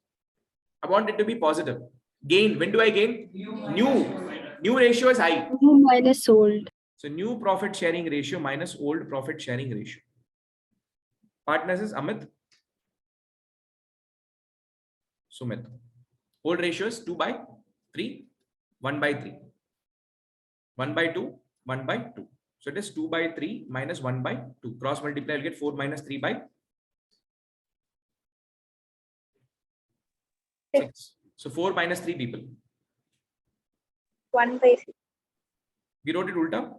I want it to be positive. Gain. When do I gain? New ratio is high. New minus old. So new profit sharing ratio minus old profit sharing ratio. Partners is Amit, Sumit. Old ratio is 2 by 3. 1 by 3. 1 by 2, 1 by 2. So it is 2 by 3 minus 1 by 2. Cross multiply, you'll get 4 minus 3 by 6. So 4 minus 3 people. 1 by 6. We wrote it ulta.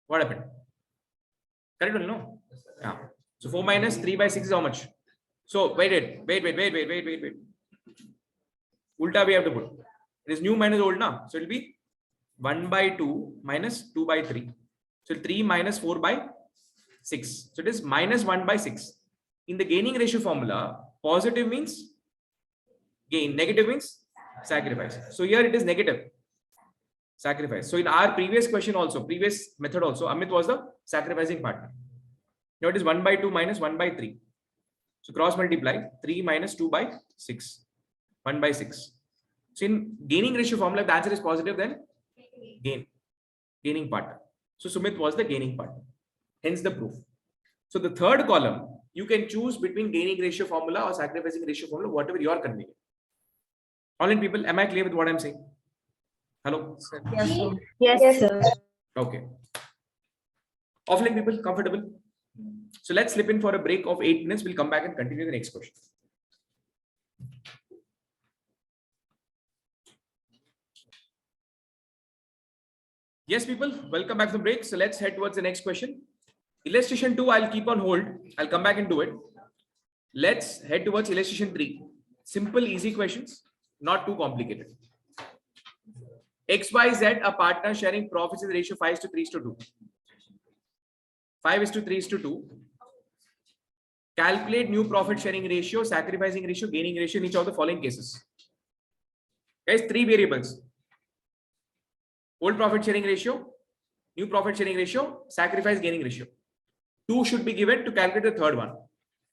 What happened? Correct or no? Yeah. So 4 minus 3 by 6 is how much? So wait. Ulta we have to put. It is new minus old now. So it will be 1 by 2 minus 2 by 3. So 3 minus 4 by 6. So it is minus 1 by 6. In the gaining ratio formula, positive means gain, negative means sacrifice. So here it is negative sacrifice. So in our previous question also, previous method also, Amit was the sacrificing partner. Now it is 1 by 2 minus 1 by 3. So cross multiply 3 minus 2 by 6. 1 by 6. So in gaining ratio formula, if the answer is positive, then gaining partner. So Sumit was the gaining partner. Hence the proof. So the third column, you can choose between gaining ratio formula or sacrificing ratio formula, whatever you are convenient. Online people, am I clear with what I'm saying? Hello? Yes, sir. Yes, sir. Okay. Offline people, comfortable? So let's slip in for a break of 8 minutes. We'll come back and continue the next question. Yes, people, welcome back from the break. So let's head towards the next question. Illustration 2, I'll keep on hold. I'll come back and do it. Let's head towards illustration 3. Simple, easy questions, not too complicated. X, Y, Z are partners sharing profits in the ratio 5:3:2. 5:3:2. Calculate new profit sharing ratio, sacrificing ratio, gaining ratio in each of the following cases. Guys, 3 variables. Old profit sharing ratio, new profit sharing ratio, sacrifice gaining ratio. 2 should be given to calculate the third one.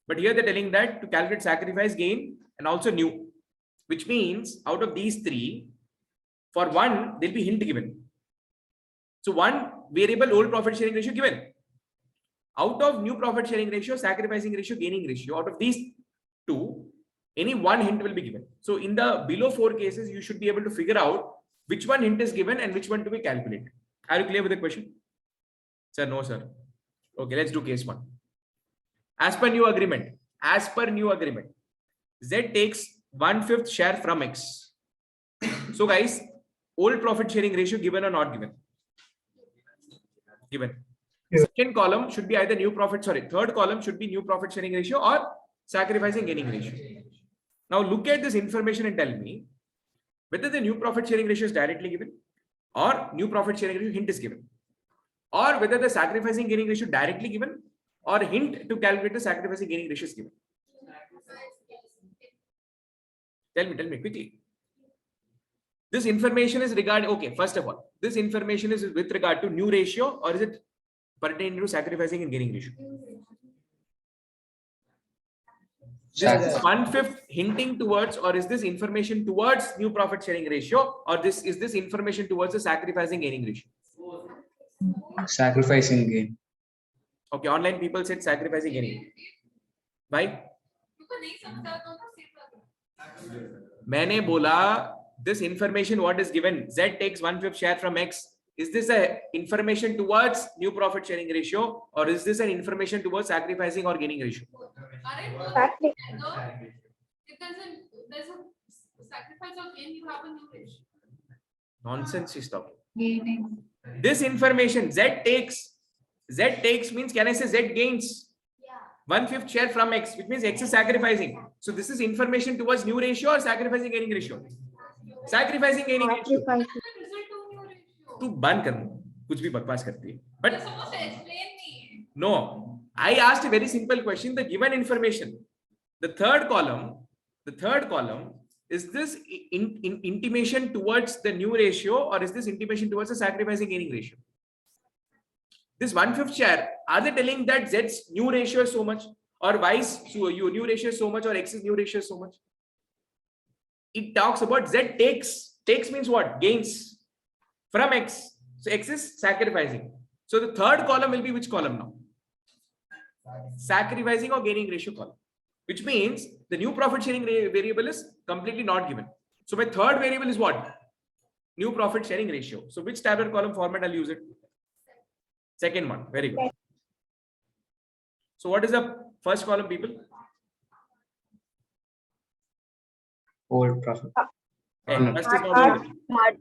But here they're telling that to calculate sacrifice, gain, and also new, which means out of these 3, for one, there'll be hint given. So one variable old profit sharing ratio given. Out of new profit sharing ratio, sacrificing ratio, gaining ratio, out of these 2, any one hint will be given. So in the below 4 cases, you should be able to figure out which one hint is given and which one to be calculated. Are you clear with the question? Sir, no, sir. Okay, let's do case 1. As per new agreement, Z takes 1/5 share from X. So guys, old profit sharing ratio given or not given? Given. Second column should be either third column should be new profit sharing ratio or sacrificing gaining ratio. Now look at this information and tell me whether the new profit sharing ratio is directly given or new profit sharing ratio hint is given, or whether the sacrificing gaining ratio directly given or hint to calculate the sacrificing gaining ratio is given. Tell me quickly. This information is regarding, okay, first of all, this information is with regard to new ratio or is it pertaining to sacrificing and gaining ratio? This is 1/5 hinting towards, or is this information towards new profit sharing ratio, or is this information towards the sacrificing gaining ratio? Sacrificing gain. Okay, online people said sacrificing gaining. Why? मैंने बोला this information what is given, Z takes 1/5 share from X. Is this a information towards new profit sharing ratio or is this an information towards sacrificing or gaining ratio? If there's a sacrifice or gain, you have a new ratio. Nonsense is talking. Gaining. This information Z takes means, can I say Z gains? 1/5 share from X, which means X is sacrificing. So this is information towards new ratio or sacrificing gaining ratio? Sacrificing gaining ratio. तू बंद कर, कुछ भी बकवास करती है. But You're supposed to explain me. no, I asked a very simple question. The given information, the third column, is this intimation towards the new ratio or is this intimation towards the sacrificing gaining ratio? This 1/5 share, are they telling that Z's new ratio is so much or Y's new ratio is so much or X's new ratio is so much? It talks about Z takes means what? Gains from X. So X is sacrificing. So the third column will be which column now? Sacrificing or gaining ratio column. Which means the new profit sharing variable is completely not given. So my third variable is what? New profit sharing ratio. So which tabular column format I'll use it? Second one. Very good. So what is the first column, people? Old profit. First is not old.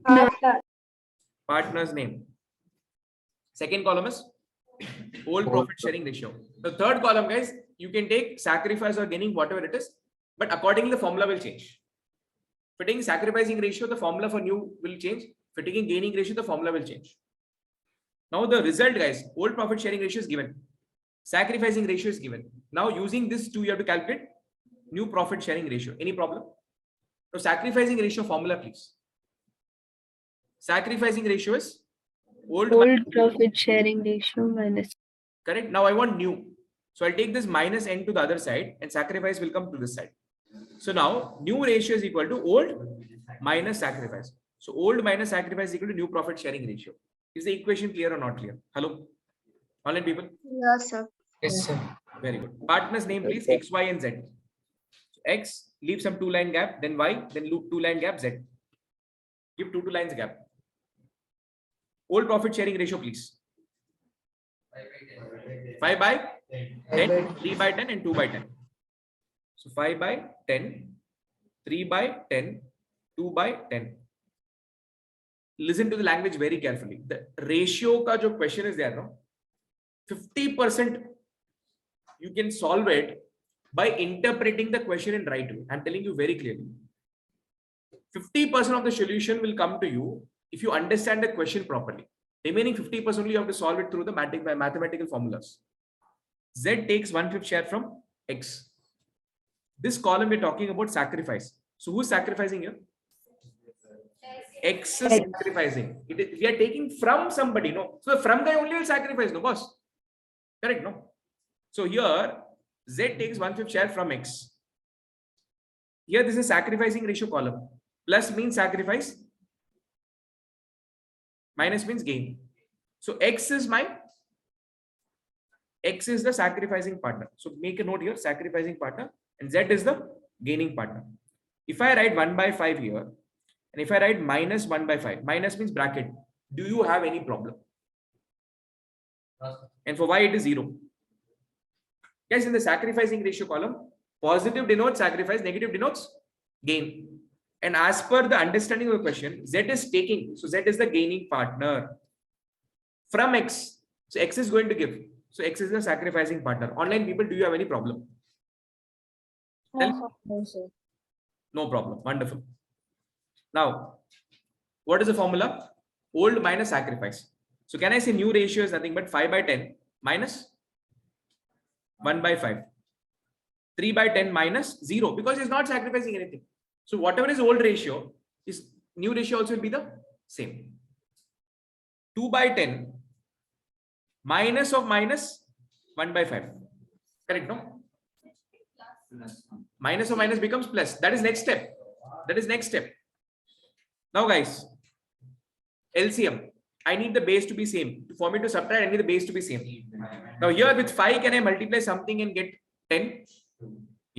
Partner. Partner's name. Second column is old profit sharing ratio. The third column, guys, you can take sacrifice or gaining, whatever it is, but accordingly the formula will change. If you're taking sacrificing ratio, the formula for new will change. If you're taking gaining ratio, the formula will change. Now the result, guys, old profit sharing ratio is given. Sacrificing ratio is given. Now using this two, you have to calculate new profit sharing ratio. Any problem? So sacrificing ratio formula, please. Sacrificing ratio is old profit sharing ratio minus. Correct. Now I want new. So I'll take this minus n to the other side and sacrifice will come to this side. So now new ratio is equal to old minus sacrifice. So old minus sacrifice is equal to new profit sharing ratio. Is the equation clear or not clear? Hello? Online people? Yes, sir. Yes, sir. Very good. Partner's name, please. X, Y, and Z. So X, leave some 2-line gap, then Y, then loop 2-line gap, Z. Give 2 lines gap. Old profit sharing ratio, please. 5 by 10, 3 by 10, and 2 by 10. So 5 by 10, 3 by 10, 2 by 10. Listen to the language very carefully. The ratio ka jo question is there, no? 50% you can solve it by interpreting the question in right way. I'm telling you very clearly. 50% of the solution will come to you if you understand the question properly. Remaining 50% only you have to solve it through the mathematical formulas. Z takes 1/5 share from X. This column we're talking about sacrifice. So who's sacrificing here? X is sacrificing. We are taking from somebody, no? So from guy only will sacrifice, no boss? Correct, no? So here Z takes 1/5 share from X. Here this is sacrificing ratio column. Plus means sacrifice. Minus means gain. So X is the sacrificing partner. So make a note here, sacrificing partner, and Z is the gaining partner. If I write 1/5 here, and if I write minus 1/5, minus means bracket. Do you have any problem? And for Y it is 0. Guys, in the sacrificing ratio column, positive denotes sacrifice, negative denotes gain. And as per the understanding of the question, Z is taking. So Z is the gaining partner from X. So X is going to give. So X is the sacrificing partner. Online people, do you have any problem? No, sir. No problem. Wonderful. Now, what is the formula? Old minus sacrifice. So can I say new ratio is nothing but 5 by 10 minus 1/5. 3 by 10 minus 0 because it's not sacrificing anything. So whatever is old ratio, is new ratio also will be the same. 2 by 10 minus of minus 1/5. Correct, no? Minus of minus becomes plus. That is next step. That is next step. Now guys, LCM. I need the base to be same. For me to subtract, I need the base to be same. Now here with 5, can I multiply something and get 10?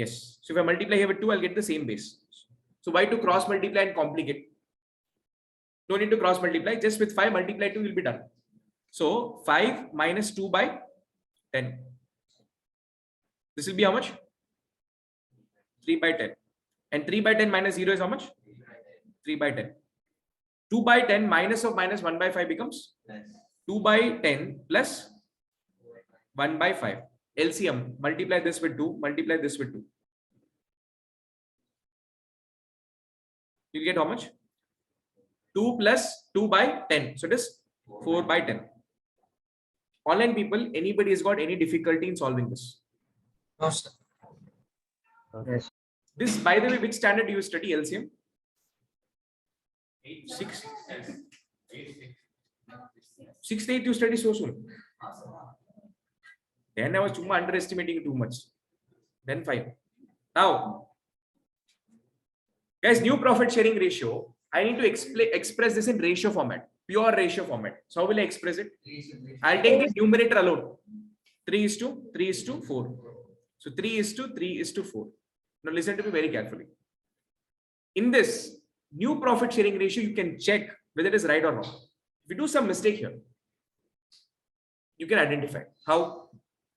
Yes. So if I multiply here with 2, I'll get the same base. So why to cross multiply and complicate? No need to cross multiply. Just with 5 multiply 2 will be done. So 5 minus 2 by 10. This will be how much? 3 by 10. And 3 by 10 minus 0 is how much? 3 by 10. 2 by 10 minus of minus 1/5 becomes 2 by 10 plus 1/5. LCM, multiply this with 2, multiply this with 2. You get how much? 2 plus 2 by 10. So it is 4 by 10. Online people, anybody has got any difficulty in solving this? No, sir. Yes. This, by the way, which standard do you study LCM? 6. 6th, 8th you study so soon. Then I was underestimating too much. Then 5. Now, guys, new profit sharing ratio. I need to express this in ratio format, pure ratio format. So how will I express it? I'll take the numerator alone. 3:4. So 3:3:4. Now listen to me very carefully. In this, new profit sharing ratio, you can check whether it is right or wrong. If you do some mistake here, you can identify how.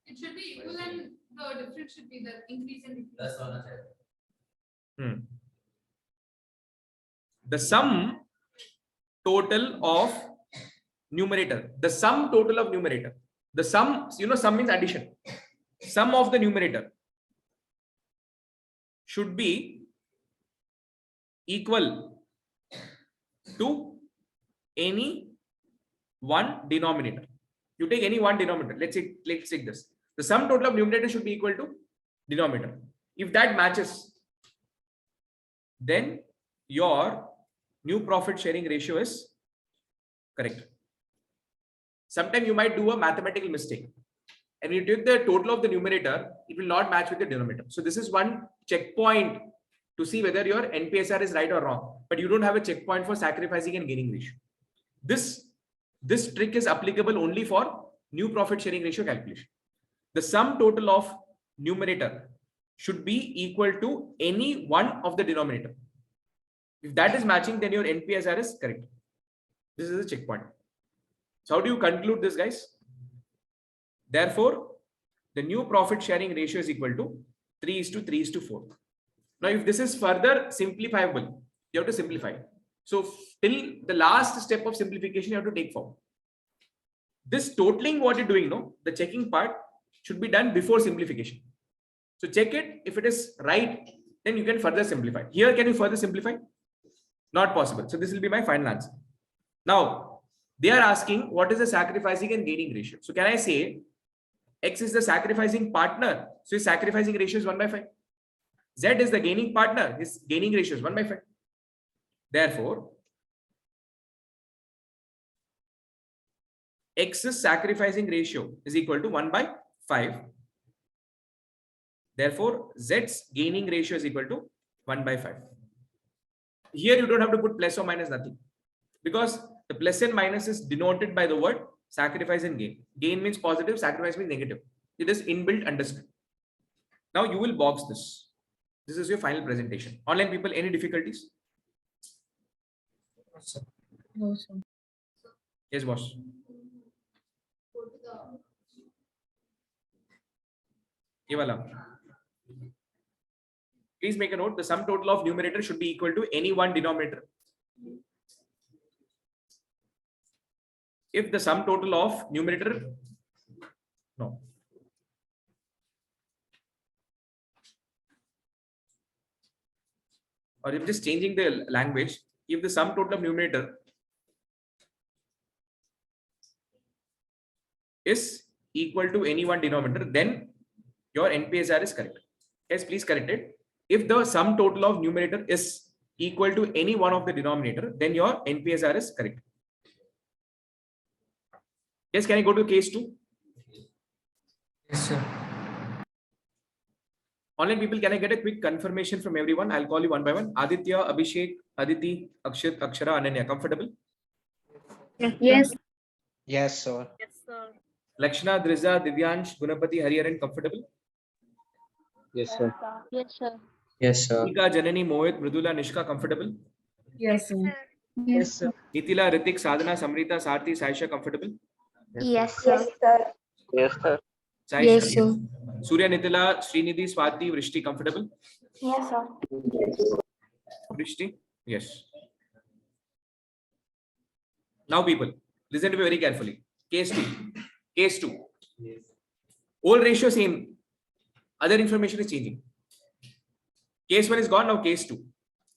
It should be equal and the difference should be the increase and decrease. The sum total of numerator, the sum total of numerator, the sum, sum means addition. Sum of the numerator should be equal to any one denominator. You take any one denominator. Let's take this. The sum total of numerator should be equal to denominator. If that matches, then your new profit sharing ratio is correct. Sometimes you might do a mathematical mistake. And when you take the total of the numerator, it will not match with the denominator. So this is one checkpoint to see whether your NPSR is right or wrong. But you don't have a checkpoint for sacrificing and gaining ratio. This trick is applicable only for new profit sharing ratio calculation. The sum total of numerator should be equal to any one of the denominator. If that is matching, then your NPSR is correct. This is a checkpoint. So how do you conclude this, guys? Therefore, the new profit sharing ratio is equal to 3:3:4. Now, if this is further simplifiable, you have to simplify. So till the last step of simplification, you have to take form. This totaling, what you're doing, no, the checking part should be done before simplification. So check it. If it is right, then you can further simplify. Here, can you further simplify? Not possible. So this will be my final answer. Now, they are asking what is the sacrificing and gaining ratio. So can I say X is the sacrificing partner? So his sacrificing ratio is 1/5. Z is the gaining partner. His gaining ratio is 1/5. Therefore, X's sacrificing ratio is equal to 1/5. Therefore, Z's gaining ratio is equal to 1/5. Here you don't have to put plus or minus, nothing, because the plus and minus is denoted by the word sacrifice and gain. Gain means positive, sacrifice means negative. It is inbuilt understood. Now you will box this. This is your final presentation. Online people, any difficulties? No, sir. Yes, boss. Go to the ये वाला. Please make a note. The sum total of numerator should be equal to any one denominator. If the sum total of numerator, no. Or if just changing the language, if the sum total of numerator is equal to any one denominator, then your NPSR is correct. Yes, please correct it. If the sum total of numerator is equal to any one of the denominator, then your NPSR is correct. Yes, can I go to case 2? Yes, sir. Online people, can I get a quick confirmation from everyone? I'll call you one by one. Aditya, Abhishek, Aditi, Akshit, Akshara, Ananya. Comfortable? Yes. Yes, sir. Yes, sir. Lakshana, Driza, Divyansh, Gunapati, Hariharan. Comfortable? Yes, sir. Yes, sir. Yes, sir. Nika, Janani, Mohit, Mridula, Nishka. Comfortable? Yes, sir. Yes, sir. Nitila, Ritik, Sadhana, Samrita, Sarthi, Saisha. Comfortable? Yes, sir. Yes, sir. Saisha? Yes, sir. Surya, Nitila, Srinidhi, Swati, Vrishti. Comfortable? Yes, sir. Vrishti? Yes. Now people, listen to me very carefully. Case 2. Case 2. Old ratio same. Other information is changing. Case 1 is gone. Now case 2.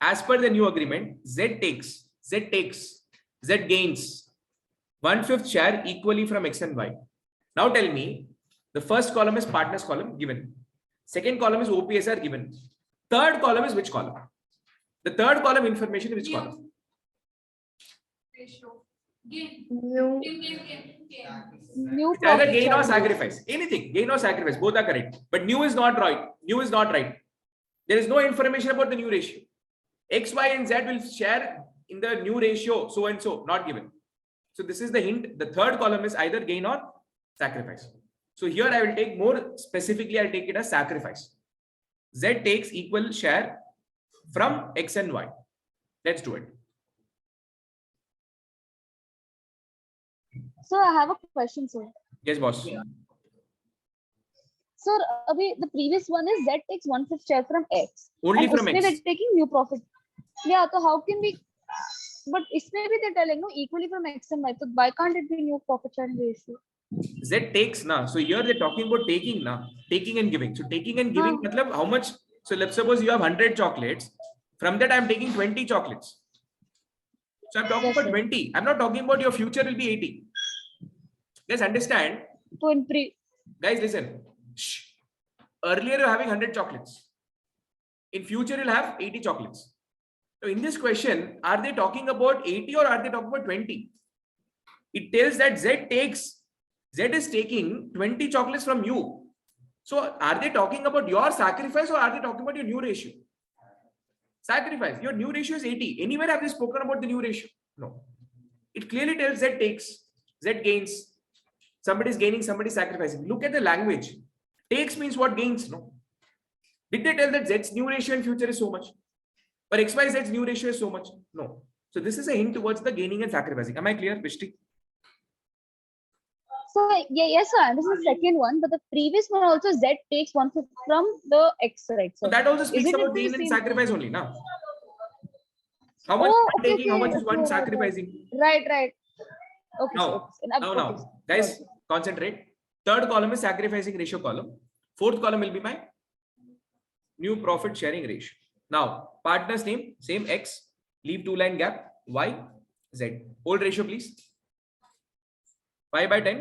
As per the new agreement, Z gains 1/5 share equally from X and Y. Now tell me, the first column is partners column given. Second column is OPSR given. Third column is which column? The third column information is which column? ratio. Gain. New. Gain. New It's either profit gain or sharing. sacrifice. Anything, gain or sacrifice, both are correct. But new is not right. New is not right. There is no information about the new ratio. X, Y, and Z will share in the new ratio, so and so, not given. So this is the hint. The third column is either gain or sacrifice. So here I will take more specifically, I'll take it as sacrifice. Z takes equal share from X and Y. Let's do it. So I have a question, sir. Yes, boss. Sir, the previous one is Z takes 1/5 share from X. Only and from usme X. they're taking new profit. Yeah, so how can we? But isme bhi they're telling no equally from X and Y. So why can't it be new profit sharing ratio? Z takes na. So here they're talking about taking na, taking and giving. So taking and giving, matlab how much? So let's suppose you have 100 chocolates. From that, I'm taking 20 chocolates. So I'm talking Yes, about sir. 20. I'm not talking about your future will be 80. Guys, understand? So in Guys, listen. Shh. Earlier, you're having 100 chocolates. In future, you'll have 80 chocolates. So in this question, are they talking about 80 or are they talking about 20? It tells that Z is taking 20 chocolates from you. So are they talking about your sacrifice or are they talking about your new ratio? Sacrifice. Your new ratio is 80. Anywhere have they spoken about the new ratio? No. It clearly tells Z takes, Z gains. Somebody is gaining, somebody is sacrificing. Look at the language. Takes means what gains? No. Did they tell that Z's new ratio in future is so much? Or XYZ's new ratio is so much? No. So this is a hint towards the gaining and sacrificing. Am I clear, Vishti? So yeah, yes, sir. This is the second one, but the previous one also Z takes 1/5 from the X, right? So that also speaks Isn't it about the gain and same sacrifice only, now. How much Oh, one okay, taking, how okay, much is one okay, sacrificing? right. Okay, Now, sir. now, guys, concentrate. Third column is sacrificing ratio column. Fourth column will be my new profit sharing ratio. Now, partner's name, same X, leave 2-line gap, Y, Z. Old ratio, please. 5/10,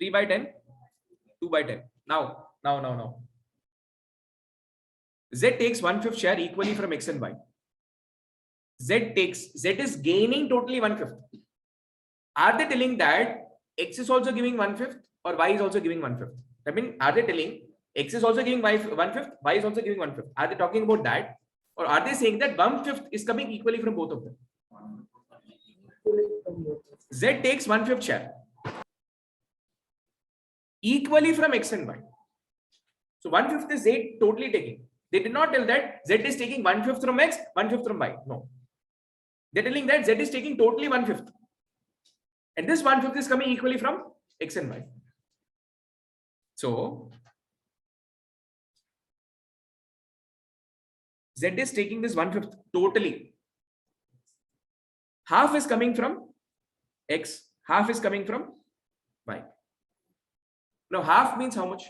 3/10, 2/10. Now. Z takes 1/5 share equally from X and Y. Z is gaining totally 1/5. Are they telling that X is also giving 1/5 or Y is also giving 1/5? I mean, are they telling X is also giving 1/5, Y is also giving 1/5? Are they talking about that? Or are they saying that 1/5 is coming equally from both of them? Z takes 1/5 share equally from X and Y. So 1/5 is Z totally taking. They did not tell that Z is taking 1/5 from X, 1/5 from Y. No. They're telling that Z is taking totally 1/5. And this 1/5 is coming equally from X and Y. So Z is taking this 1/5 totally. Half is coming from X, half is coming from Y. Now half means how much?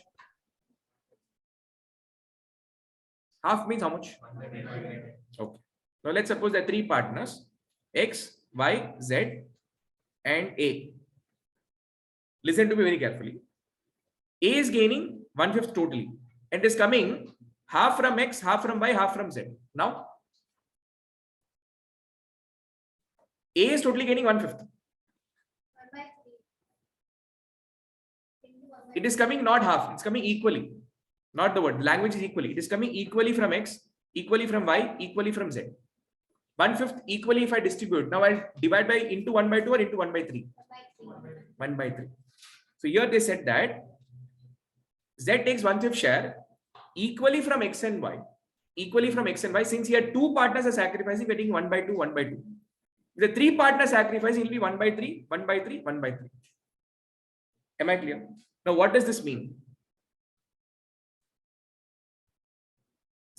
Half means how much? Okay. Now let's suppose there are three partners, X, Y, Z, and A. Listen to me very carefully. A is gaining 1/5 totally and is coming half from X, half from Y, half from Z. Now, A is totally gaining 1/5. 1/3. It is coming not half, it's coming equally. Not the word, the language is equally. It is coming equally from X, equally from Y, equally from Z. 1/5 equally if I distribute. Now I'll divide by into 1/2 or into 1/3. 1/3. So here they said that Z takes 1/5 share equally from X and Y. Equally from X and Y. Since here two partners are sacrificing, we're taking 1/2, 1/2. The three partners sacrificing will be 1/3, 1/3, 1/3. Am I clear? Now what does this mean?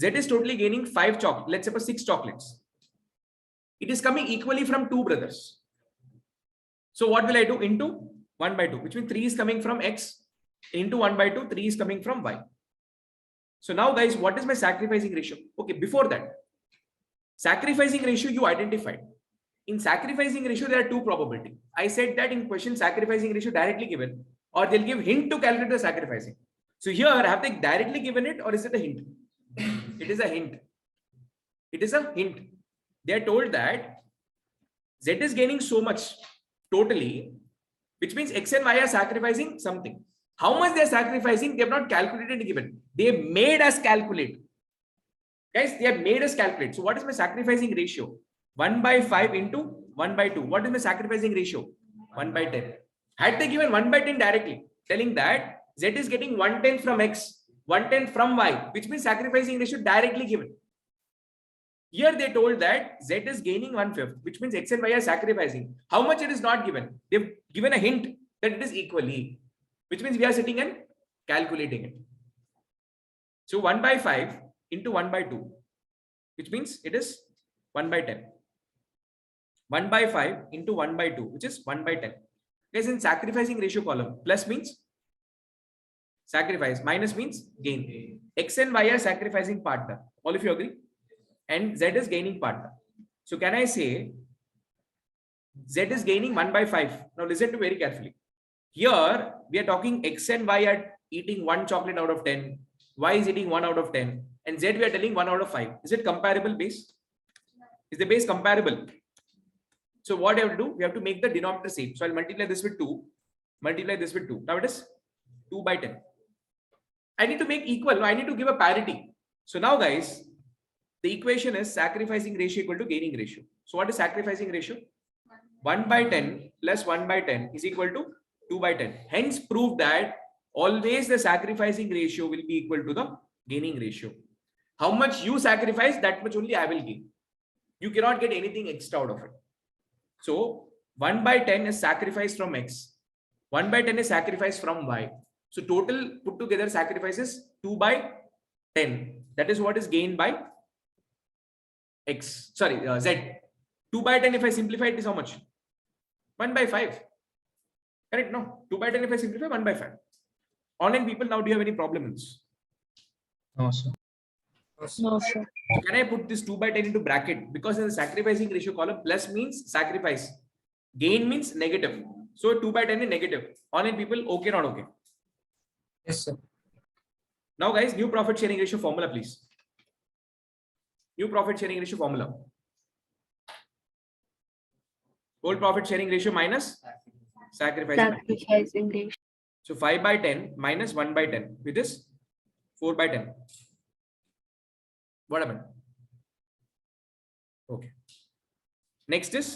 Z is totally gaining 5 chocolates. Let's suppose 6 chocolates. It is coming equally from two brothers. So what will I do? Into 1/2, which means 3 is coming from X. Into 1/2, 3 is coming from Y. So now guys, what is my sacrificing ratio? Okay, before that, sacrificing ratio you identified. In sacrificing ratio, there are two probability. I said that in question sacrificing ratio directly given, or they'll give hint to calculate the sacrificing. So here, have they directly given it or is it a hint? It is a hint. It is a hint. They are told that Z is gaining so much totally, which means X and Y are sacrificing something. How much they are sacrificing, they have not calculated and given. They have made us calculate. Guys, they have made us calculate. So what is my sacrificing ratio? 1/5 into 1/2. What is my sacrificing ratio? 1/10. Had they given 1/10 directly, telling that Z is getting 1/10 from X, 1/10 from Y, which means sacrificing ratio directly given. Here they told that Z is gaining 1/5, which means X and Y are sacrificing. How much it is not given. They've given a hint that it is equally, which means we are sitting and calculating it. So 1/5 into 1/2, which means it is 1/10. 1/5 into 1/2, which is 1/10. Guys, in sacrificing ratio column, plus means sacrifice, minus means gain. X and Y are sacrificing partner. All of you agree? And Z is gaining partner. So can I say Z is gaining 1/5? Now listen to very carefully. Here we are talking X and Y are eating 1 chocolate out of 10. Y is eating 1 out of 10. And Z we are telling 1 out of 5. Is it comparable base? Is the base comparable? So what I have to do? We have to make the denominator same. So I'll multiply this with 2. Multiply this with 2. Now it is 2/10. I need to make equal. No, I need to give a parity. So now guys, the equation is sacrificing ratio equal to gaining ratio. So what is sacrificing ratio? 1/10 plus 1/10 is equal to 2/10. Hence prove that always the sacrificing ratio will be equal to the gaining ratio. How much you sacrifice, that much only I will gain. You cannot get anything extra out of it. So 1/10 is sacrifice from X. 1/10 is sacrifice from Y. So total put together sacrifice is 2/10. That is what is gained by X. Sorry, Z. 2/10 if I simplify it is how much? 1/5. Correct? No. 2/10 if I simplify 1/5. Online people, now do you have any problem in this? No, sir. No, sir. So can I put this 2/10 into bracket? Because in the sacrificing ratio column, plus means sacrifice. Gain means negative. So 2/10 is negative. Online people, okay, not okay? Yes, sir. Now guys, new profit sharing ratio formula, please. New profit sharing ratio formula. Old profit sharing ratio minus sacrificing. Sacrificing ratio. So 5/10 minus 1/10, which is 4/10. What happened? Okay. Next is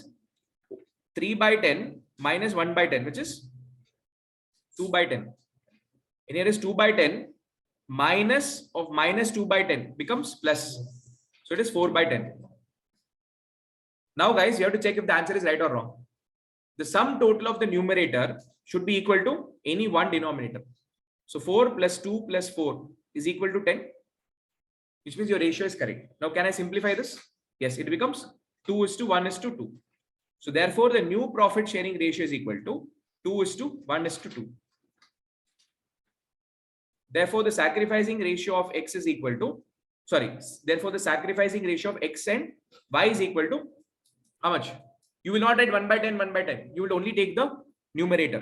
3/10 minus 1/10, which is 2/10. And here is 2/10 minus of minus 2/10 becomes plus. So it is 4/10. Now guys, you have to check if the answer is right or wrong. The sum total of the numerator should be equal to any one denominator. So 4 plus 2 plus 4 is equal to 10, which means your ratio is correct. Now can I simplify this? Yes, it becomes 2:1:2. So therefore the new profit sharing ratio is equal to 2:1:2. Therefore the sacrificing ratio of X is equal to, therefore the sacrificing ratio of X and Y is equal to how much? You will not write 1/10, 1/10. You will only take the numerator.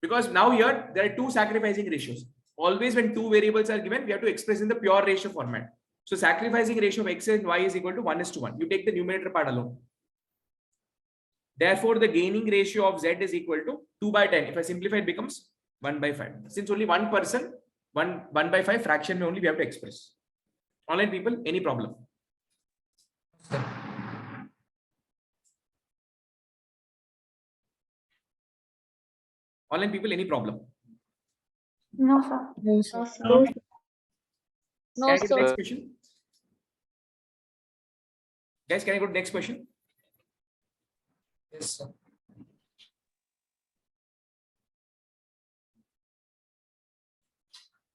Because now here there are two sacrificing ratios. Always when two variables are given, we have to express in the pure ratio format. So sacrificing ratio of X and Y is equal to 1:1. You take the numerator part alone. Therefore, the gaining ratio of Z is equal to 2/10. If I simplify, it becomes 1/5. Since only one person, 1/5 fraction only we have to express. Online people, any problem? Sir. Online people, any problem? No, sir. No, sir. No, Can I go to the sir. next question? Guys, can I go to the next question? Yes, sir.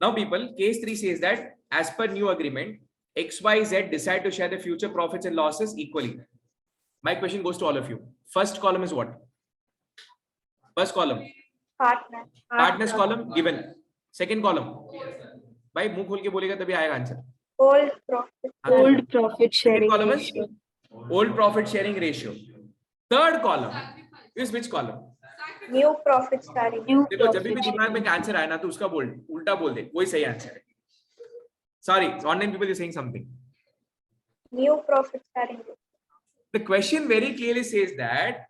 Now people, case 3 says that as per new agreement, XYZ decide to share the future profits and losses equally. My question goes to all of you. First column is what? First column. Partner. Partners column given. Second column. भाई मुंह खोल के बोलेगा तभी आएगा answer. Old profit. Old profit Second sharing column is ratio. old profit sharing ratio. Third column is which column? New profit sharing. New देखो जब भी दिमाग में आंसर आए ना तो उसका बोल उल्टा बोल दे वही सही आंसर है. Sorry, online people are saying something. New profit sharing. The question very clearly says that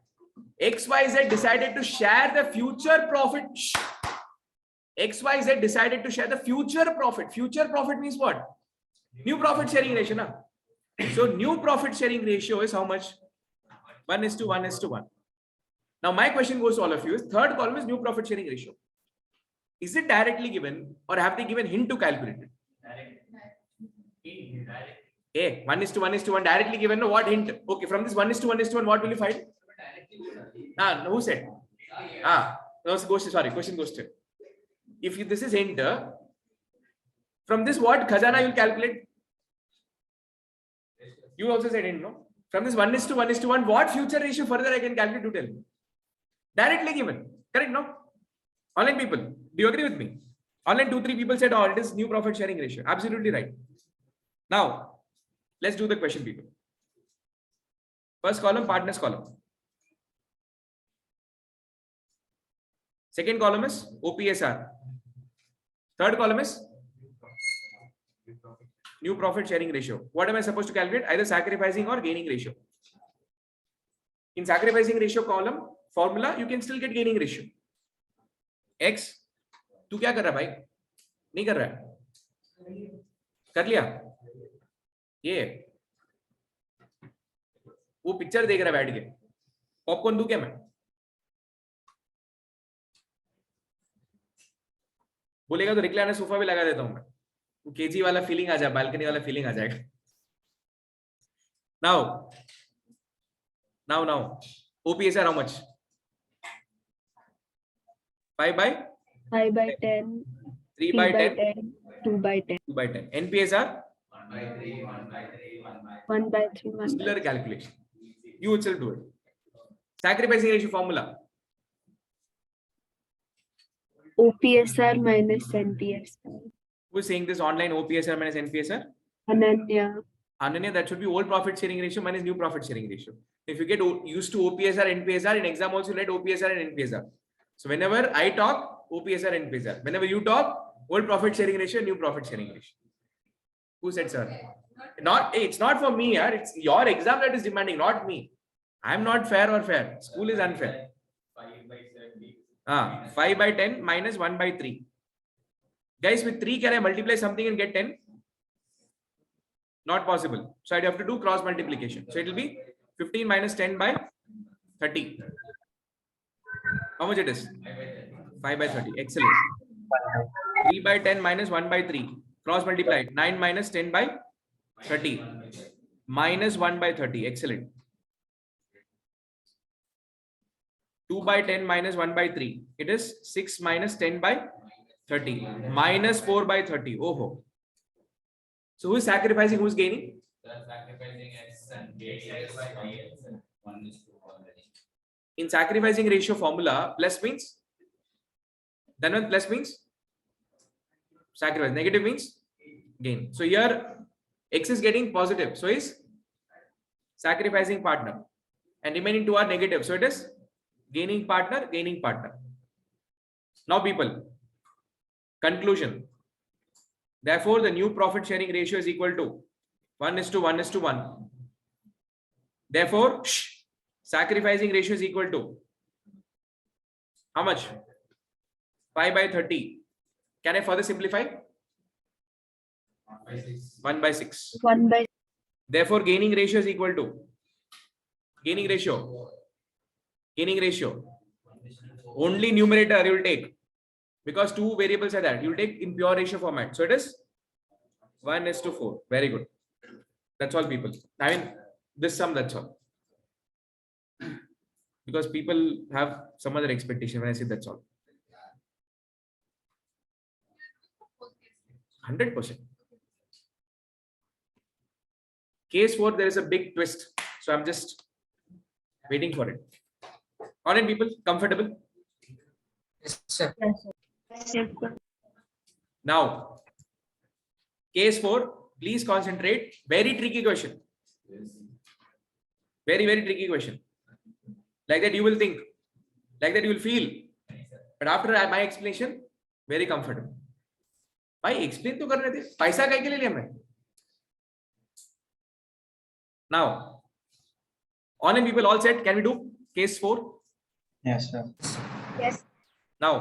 XYZ decided to share the future profit. XYZ decided to share the future profit. Future profit means what? New profit sharing ratio. Na? So new profit sharing ratio is how much? 1:1:1. Now my question goes to all of you is third column is new profit sharing ratio. Is it directly given or have they given hint to calculate it? A 1:1:1 directly given. No, what hint? Okay, from this 1:1:1, what will you find? Who said? Question goes to. If this is hint, from this what khazana you'll calculate? You also said hint, no? From this 1:1:1, what future ratio further I can calculate to tell me? Directly given. Correct, no? Online people, do you agree with me? Online 2-3 people said, oh, it is new profit sharing ratio. Absolutely right. Now, let's do the question, people. First column, partners column. Second column is OPSR. Third column is new profit sharing ratio. What am I supposed to calculate? Either sacrificing or gaining ratio. In sacrificing ratio column formula, you can still get gaining ratio. X, तू क्या कर रहा है भाई? नहीं कर रहा है? कर लिया? ये वो पिक्चर देख रहा है बैठ के. पॉपकॉर्न दूं क्या मैं? बोलेगा तो रिक्लाइनर सोफा भी लगा देता हूं मैं. वो केजी वाला फीलिंग आ जाए, बालकनी वाला फीलिंग आ जाएगा. Now, OPSR how much? 5 by 5 by 10, 3 3 by by 10, 10, 2 by 10, 2 by 10. NPSR 1 by 3, 1 by similar calculation. You itself do it. Sacrificing ratio formula. OPSR minus NPSR. Who is saying this online? OPSR minus NPSR? Ananya. Ananya, that should be old profit sharing ratio minus new profit sharing ratio. If you get used to OPSR, NPSR, in exam also you let OPSR and NPSR. So whenever I talk, OPSR, NPSR. Whenever you talk, old profit sharing ratio, new profit sharing ratio. Who said, sir? It's not for me, yaar. It's your exam that is demanding, not me. I am not fair or fair. School is unfair. 5 by 10 minus 1 by 3. Guys, with 3 can I multiply something and get 10? Not possible. So I'd have to do cross multiplication. So it will be 15 minus 10 by 30. How much it is? 5 by 30. Excellent. 3 by 10 minus 1 by 3. Cross multiply. 9 minus 10 by 30. Minus 1 by 30. Excellent. 2 by 10 minus 1 by 3. It is 6 minus 10 by 30. Minus 4 by 30. Oh. So who is sacrificing? Who is gaining? Sacrificing X and gaining 1:1. In sacrificing ratio formula, plus means? Then when plus means? Sacrifice. Negative means? Gain. So here X is getting positive. So is sacrificing partner. And remaining 2 are negative. So it is gaining partner, gaining partner. Now people, conclusion. Therefore, the new profit sharing ratio is equal to 1:1:1. Therefore, sacrificing ratio is equal to how much? 5 by 30. Can I further simplify? 1 by 6. 1 by Therefore, gaining ratio is equal to gaining ratio. Only numerator you will take because 2 variables are that. You will take in pure ratio format. So it is 1:4. Very good. That's all, people. I mean, this sum, that's all. Because people have some other expectation when I say that's all. 100%. Case 4, there is a big twist. So I'm just waiting for it. Online people, comfortable? Yes, sir. Now, case 4, please concentrate. Very tricky question. Very, very tricky question. Like that you will think. Like that you will feel. But after my explanation, very comfortable. Why explain to karne the? Paisa kai ke liye liya main? Now, online people all set. Can we do case 4? Yes, sir. Yes. Now,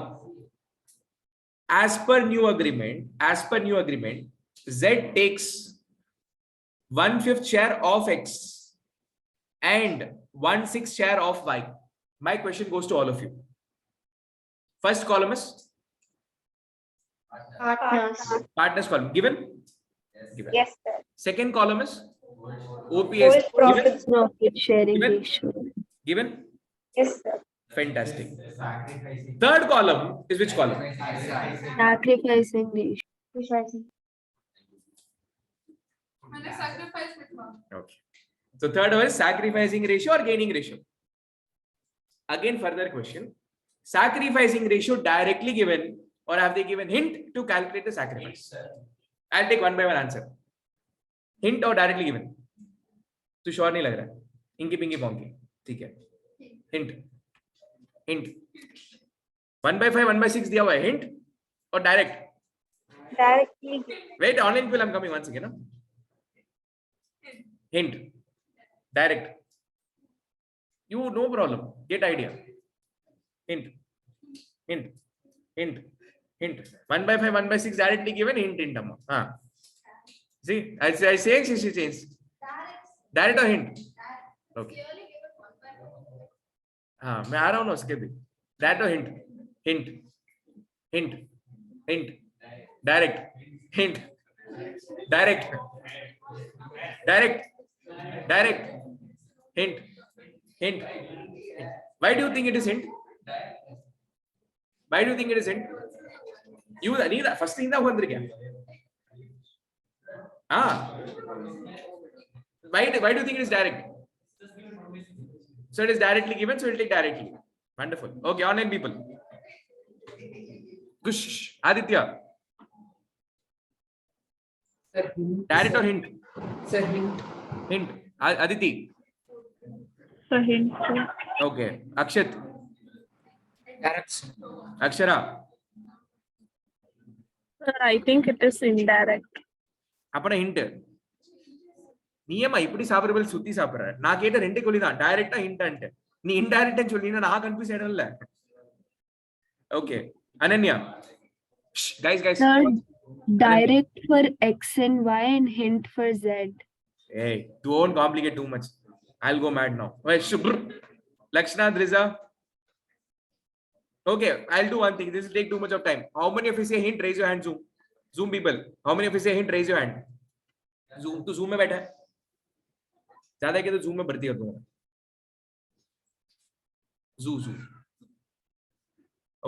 as per new agreement, Z takes 1/5 share of X and 1/6 share of Y. My question goes to all of you. First column is Partners. partners column. Given? Given. Yes, sir. Second column is Whole OPS. profit. Profit sharing Given? ratio. Given? Yes, sir. Fantastic. Third column is which column? Sacrificing ratio. And the sacrifice with one. Okay. So third one is sacrificing ratio or gaining ratio. Again, further question. Sacrificing ratio directly given or have they given hint to calculate the sacrifice? I'll take one by one answer. Hint or directly given? तो sure नहीं लग रहा है. Inky pinky ponky. ठीक है. Hint. Hint. 1/5, 1/6 दिया हुआ है. Hint or direct? Directly. Wait, online people, I'm coming once again. No? Hint. Direct. You no problem. Get idea. Hint. Hint. Hint. Hint. 1/5, 1/6 directly given. Hint. Hint. See, I say she change. Direct or hint? Okay. हाँ मैं आ रहा हूँ ना उसके भी. Direct or hint? Hint. Hint. Hint. Direct. Hint. Direct. Direct. Direct. Hint. Hint. Why do you think it is hint? Why do you think it is hint? You need first thing that one again. Why do you think it is direct? So it is directly given, so it will take directly. Wonderful. Okay, online people. Gush. Aditya. Sir, hint. Direct or hint? Sir, hint. Hint. Aditi. So hint. Okay. Akshat. Direct. Akshara. I think it is indirect. Apana hint. நீயமா இப்படி சாப்பிடுறது சுத்தி சாப்பிடுற. நான் கேட்ட ரெண்டு கொல்லிதான். டைரக்டா hint and நீ இன்டைரக்ட்டா சொல்லினா நான் confuse ஆயிடல. Okay. Ananya. Guys. Sir, direct for X and Y and hint for Z. Hey, don't complicate too much. I'll go mad now. Wait, Lakshana, Driza. Okay, I'll do one thing. This will take too much of time. How many of you say hint? Raise your hand. Zoom people. How many of you say hint? Raise your hand. Zoom. तो Zoom में बैठा है. ज्यादा के तो Zoom में भर्ती कर दूंगा. Zoom.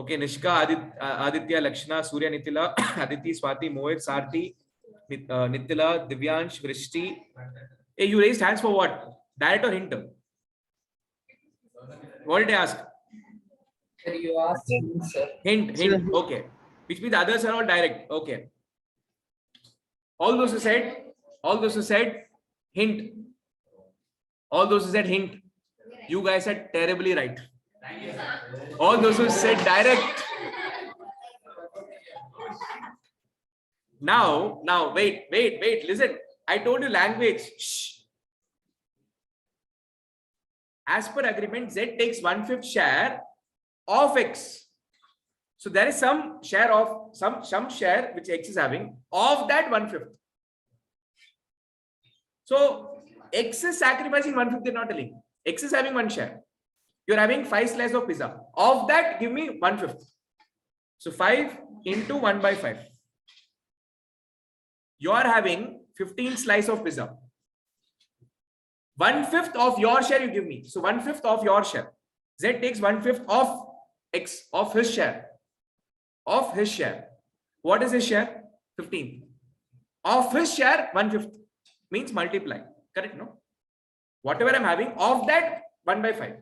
Okay, Nishka, Aditya, Lakshana, Surya, Nitila, Aditi, Swati, Mohit, Sarthi, Nitila, Divyansh, Vrishti. Hey, you raised hands for what? Direct or hint? What did I ask? Sir, you asked hint, sir. Hint. Okay. Which means the others are all direct. Okay. All those who said hint. All those who said hint. You guys are terribly right. All those who said direct. Now, wait. Listen. I told you language. Shh. As per agreement, Z takes 1/5 share of X. So there is some share of some share which X is having of that 1/5. So X is sacrificing 1/5. They're not telling. X is having one share. You're having 5 slices of pizza. Of that, give me 1/5. So 5 into 1/5. You are having 15 slices of pizza. 1/5 of your share you give me. So 1/5 of your share. Z takes 1/5 of X, of his share. Of his share. What is his share? 15. Of his share, 1/5 means multiply. Correct, no? Whatever I'm having, of that 1/5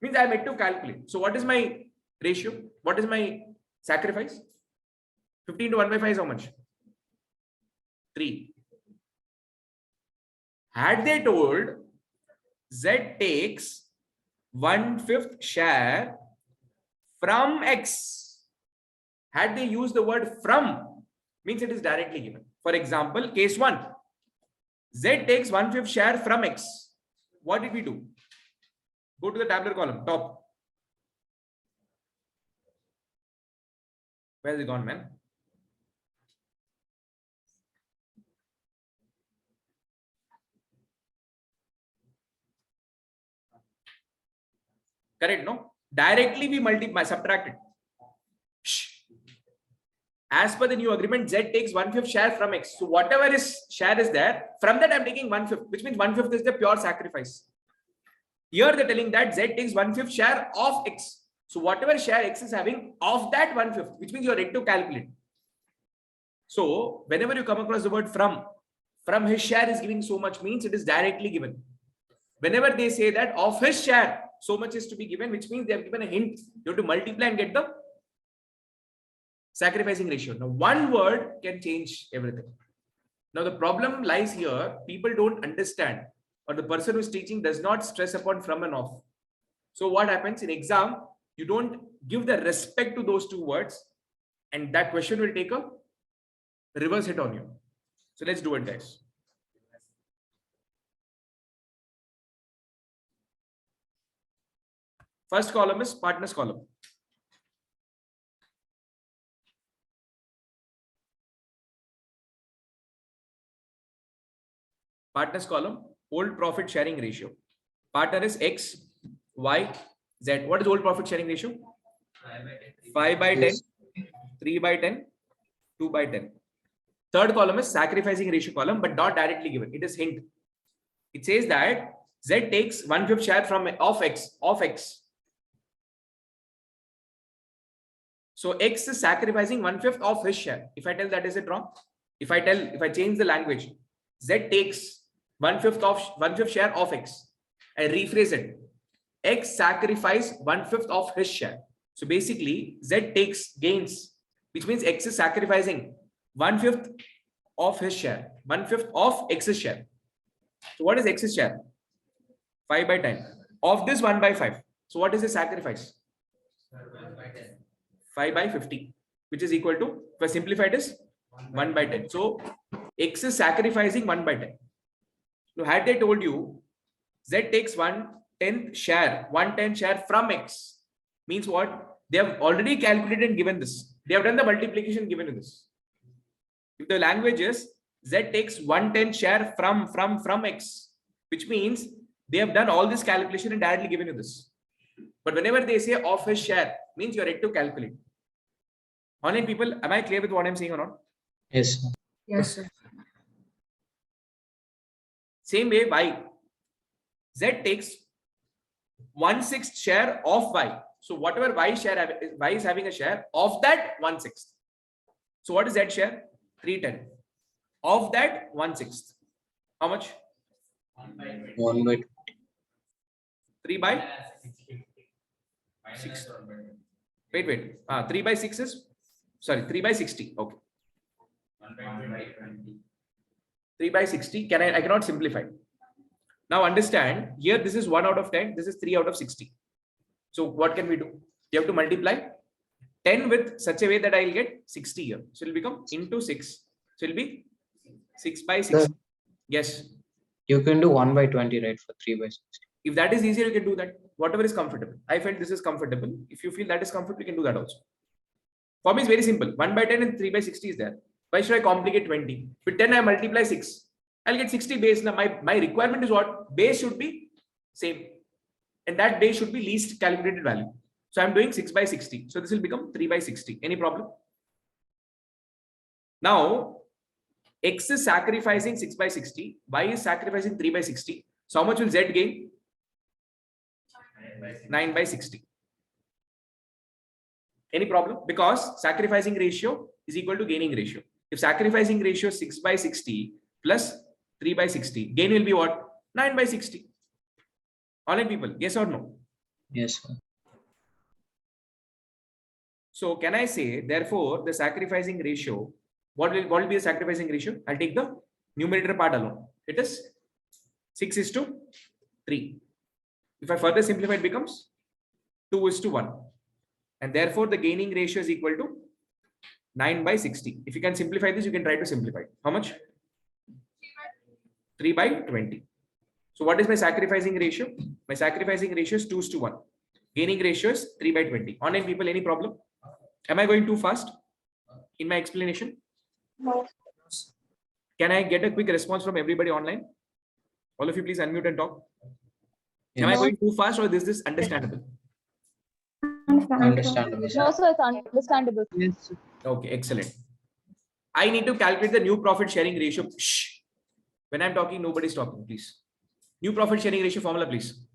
means I have to calculate. So what is my ratio? What is my sacrifice? 15 to 1/5 is how much? 3. Had they told Z takes 1/5 share from X, had they used the word from, means it is directly given. For example, case 1, Z takes 1/5 share from X. What did we do? Go to the tabular column, top. Where is it gone, man? Correct, no? Directly we subtract it. Shh. As per the new agreement, Z takes 1/5 share from X. So whatever is share is there, from that I'm taking 1/5, which means 1/5 is the pure sacrifice. Here they're telling that Z takes 1/5 share of X. So whatever share X is having of that 1/5, which means you're ready to calculate. So whenever you come across the word from his share is giving so much, means it is directly given. Whenever they say that of his share, so much is to be given, which means they have given a hint. You have to multiply and get the sacrificing ratio. Now, one word can change everything. Now, the problem lies here. People don't understand, or the person who's teaching does not stress upon from and off. So what happens in exam? You don't give the respect to those two words, and that question will take a reverse hit on you. So let's do it, guys. First column is partners column. Partners column, old profit sharing ratio. Partner is X, Y, Z. What is old profit sharing ratio? 5/10, 3/10, 2/10. Third column is sacrificing ratio column, but not directly given. It is hint. It says that Z takes 1/5 share from of X. So X is sacrificing 1/5 of his share. If I tell that, is it wrong? If I change the language, Z takes 1/5 share of X. I rephrase it. X sacrifice 1/5 of his share. So basically, Z takes gains, which means X is sacrificing 1/5 of his share, 1/5 of X's share. So what is X's share? 5/10. Of this 1/5. So what is the sacrifice? 5/50, which is equal to, if I simplify it, is 1/10. So X is sacrificing 1/10. So had they told you Z takes 1/10 share from X, means what? They have already calculated and given this. They have done the multiplication given in this. If the language is Z takes 1/10 share from X, which means they have done all this calculation and directly given you this. But whenever they say of his share, means you're ready to calculate. Online people, am I clear with what I'm saying or not? Yes, sir. Yes, sir. Same way, Y. Z takes 1/6 share of Y. So whatever Y is having a share of that 1/6. So what is Z share? 310. Of that 1/6. How much? 1/20. 3/6. Wait. 3/6 is, sorry, 3/60. Okay. 3/60. I cannot simplify. Now understand, here this is 1 out of 10, this is 3 out of 60. So what can we do? You have to multiply 10 with such a way that I'll get 60 here. So it will become into 6. So it will be 6/60. Sir, Yes. you can do 1/20, right, for 3/60. If that is easier, you can do that. Whatever is comfortable. I felt this is comfortable. If you feel that is comfortable, you can do that also. For me, it's very simple. 1/10 and 3/60 is there. Why should I complicate 20? With 10, I multiply 6. I'll get 60 base. Now, my requirement is what? Base should be same. And that base should be least calculated value. So I'm doing 6/60. So this will become 3/60. Any problem? Now, X is sacrificing 6/60. Y is sacrificing 3/60. So how much will Z gain? 9/60. Any problem? Because sacrificing ratio is equal to gaining ratio. If sacrificing ratio is 6/60 plus 3/60, gain will be what? 9/60. Online people, yes or no? Yes, sir. So can I say, therefore, the sacrificing ratio, what will be the sacrificing ratio? I'll take the numerator part alone. It is 6:3. If I further simplify, it becomes 2:1. And therefore, the gaining ratio is equal to 9/60. If you can simplify this, you can try to simplify. How much? 3/20. So what is my sacrificing ratio? My sacrificing ratio is 2:1. Gaining ratio is 3/20. Online people, any problem? Am I going too fast in my explanation? No. Can I get a quick response from everybody online? All of you, please unmute and talk. Am I Yes. going too fast, or is this understandable? Understandable, sir. No, sir, it's understandable. Yes, sir. Okay, excellent. I need to calculate the new profit sharing ratio. Shh. When I'm talking, nobody's talking, please. New profit sharing ratio formula, please.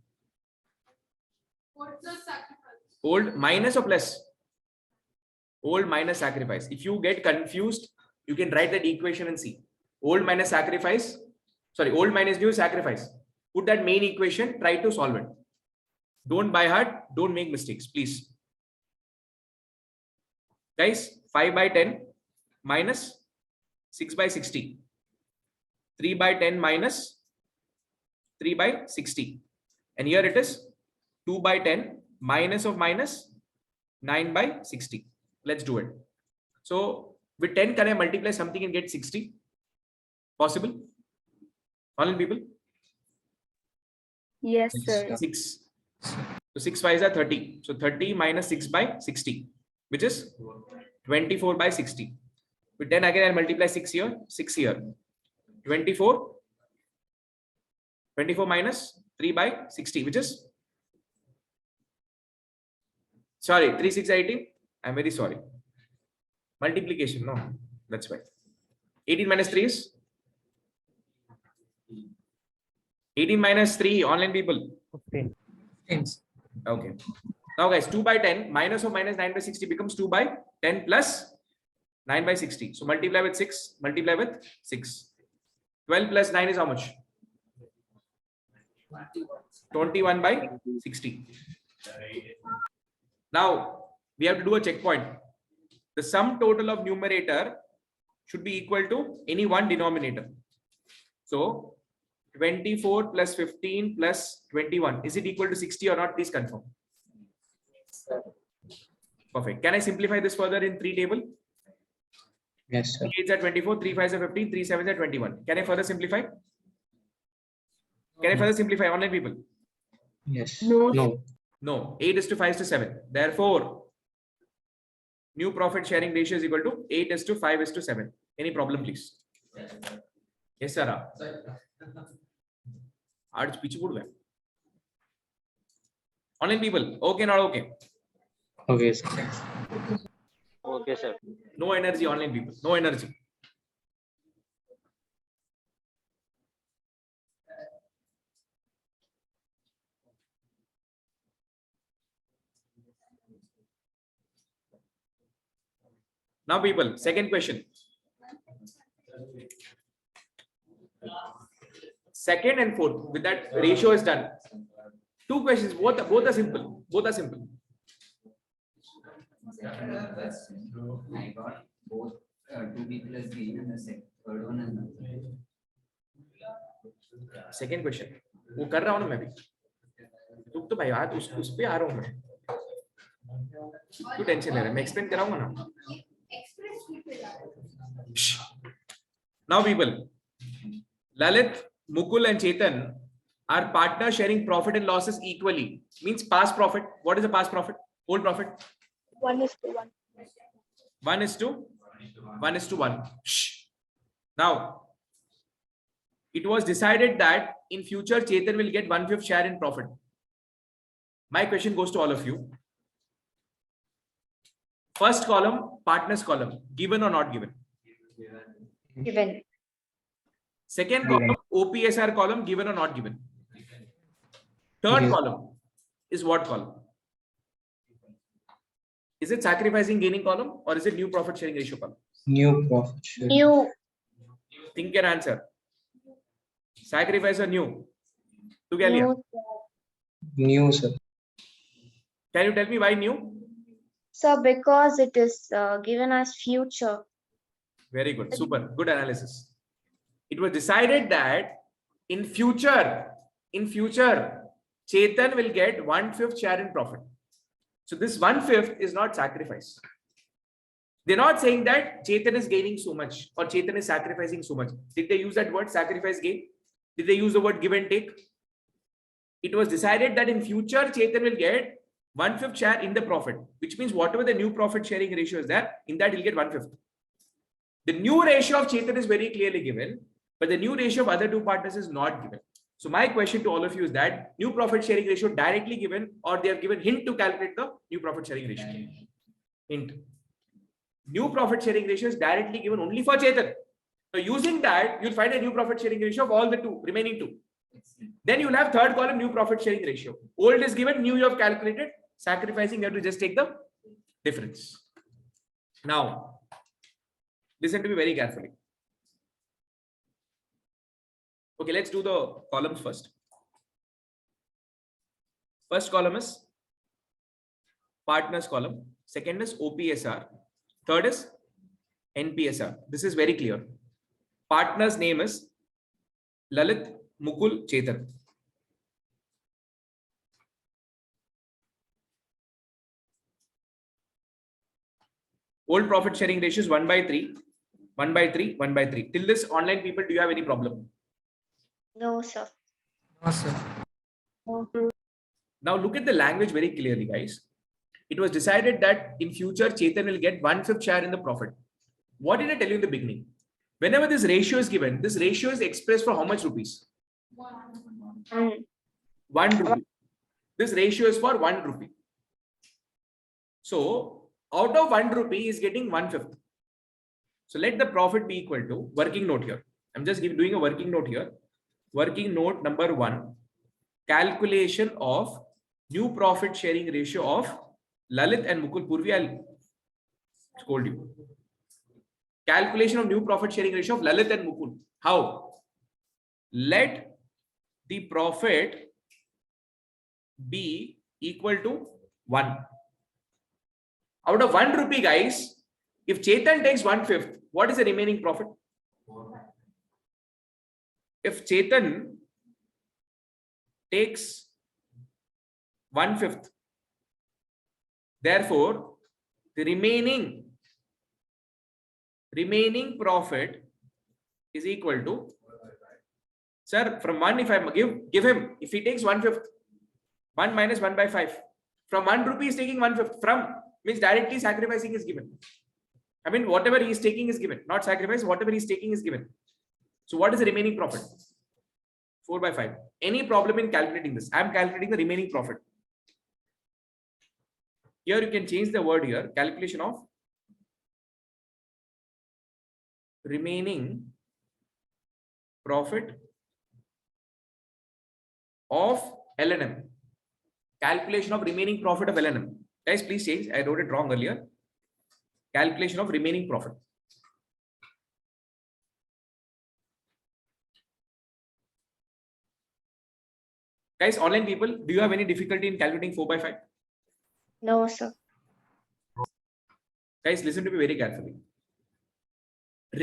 What's the sacrifice? Old minus or plus? Old minus sacrifice. If you get confused, you can write that equation and see. Old minus sacrifice. Sorry, old minus new sacrifice. Put that main equation, try to solve it. Don't by heart, don't make mistakes, please. Guys, 5 by 10 minus 6 by 60. 3 by 10 minus 3 by 60. And here it is 2 by 10 minus of minus 9 by 60. Let's do it. So with 10, can I multiply something and get 60? Possible? All people? Yes, sir. 6. So 6 5s are 30. So 30 minus 6 by 60, which is 24 by 60. With 10 again, I'll multiply 6 here, 6 here. 24 minus 3 by 60, which is, sorry, 3 6 18. I'm very sorry. Multiplication, no, that's why. 18 minus 3 is 18 minus 3, online people. 15. Okay. Now guys, 2 by 10 minus of minus 9 by 60 becomes 2 by 10 plus 9 by 60. So multiply with 6, multiply with 6. 12 plus 9 is how much? 21 by 60. Now we have to do a checkpoint. The sum total of numerator should be equal to any one denominator. So 24 plus 15 plus 21. Is it equal to 60 or not? Please confirm. Perfect. Can I simplify this further in 3 table? Yes, sir. 3 8s are 24, 3 5s are 15, 3 7s are 21. Can I further simplify? Can I further simplify, online people? Yes. No. No. No. 8 is to 5 is to 7. Therefore, new profit sharing ratio is equal to 8 is to 5 is to 7. Any problem, please? Yes, sir. Hard speech board. Online people, okay, not okay? Okay, sir. Okay, sir. No energy, online people. No energy. Now, people, second question. Second and fourth, with that ratio is done. 2 questions, both are simple. Both are simple. I got both 2b plus b and the third one and second question वो कर रहा हूं ना मैं भी तुम तो भाई यार उस पे आ रहा हूं मैं तू टेंशन ले रहा है मैं एक्सप्लेन कराऊंगा ना now people Lalit, Mukul and Chetan are partners sharing profit and losses equally. Means past profit. What is the past profit? Old profit. 1:1. 1:1. Shh. Now, it was decided that in future Chetan will get 1/5 share in profit. My question goes to all of you. First column, partners column, given or not given? Given. Second column, OPSR column, given or not given? Third Given. column is what column? Is it sacrificing gaining column or is it new profit sharing ratio column? New profit share. New. Think your answer. Sacrifice or new? Tu kya liya? New, sir. Can you tell me why new? So because it is given as future. Very good. Super. Good analysis. It was decided that in future, Chetan will get 1/5 share in profit. So this 1/5 is not sacrifice. They're not saying that Chetan is gaining so much or Chetan is sacrificing so much. Did they use that word sacrifice gain? Did they use the word give and take? It was decided that in future Chetan will get 1/5 share in the profit, which means whatever the new profit sharing ratio is there, in that he'll get 1/5. The new ratio of Chetan is very clearly given, but the new ratio of other two partners is not given. So my question to all of you is that new profit sharing ratio directly given or they have given hint to calculate the new profit sharing ratio? Hint. new profit sharing ratio is directly given only for Chetan. So using that, you'll find a new profit sharing ratio of all the remaining two. Then you'll have third column new profit sharing ratio. Old is given, new you have calculated. Sacrificing, you have to just take the difference. Now, listen to me very carefully. Okay, let's do the columns first. First column is partners column. Second is OPSR. Third is NPSR. This is very clear. Partner's name is Lalit, Mukul, Chetan. Old profit sharing ratio is 1/3, 1/3, 1/3. Till this, online people, do you have any problem? No, sir. No, sir. Now look at the language very clearly, guys. It was decided that in future, Chetan will get 1/5 share in the profit. What did I tell you in the beginning? Whenever this ratio is given, this ratio is expressed for how much rupees? 1 rupee. This ratio is for 1 rupee. So out of 1 rupee, he is getting 1/5. So let the profit be equal to working note here. I'm just doing a working note here. Working note number 1, calculation of new profit sharing ratio of Lalit and Mukul. Purvi, I'll scold you. Calculation of new profit sharing ratio of Lalit and Mukul. How? Let the profit be equal to 1. Out of 1 rupee, guys, if Chetan takes 1/5, what is the remaining profit? If Chetan takes 1/5, therefore, the remaining profit is equal to, sir, from 1, if I give him, if he takes 1/5, 1 minus 1/5. From 1 rupee is taking 1/5. From means directly sacrificing is given. I mean, whatever he is taking is given, not sacrifice, whatever he is taking is given. So what is the remaining profit? 4/5. Any problem in calculating this? I am calculating the remaining profit. Here you can change the word here, calculation of remaining profit of LNM. Calculation of remaining profit of LNM. Guys, please change. I wrote it wrong earlier. Calculation of remaining profit. Guys, online people, do you have any difficulty in calculating 4/5? No, sir. Guys, listen to me very carefully.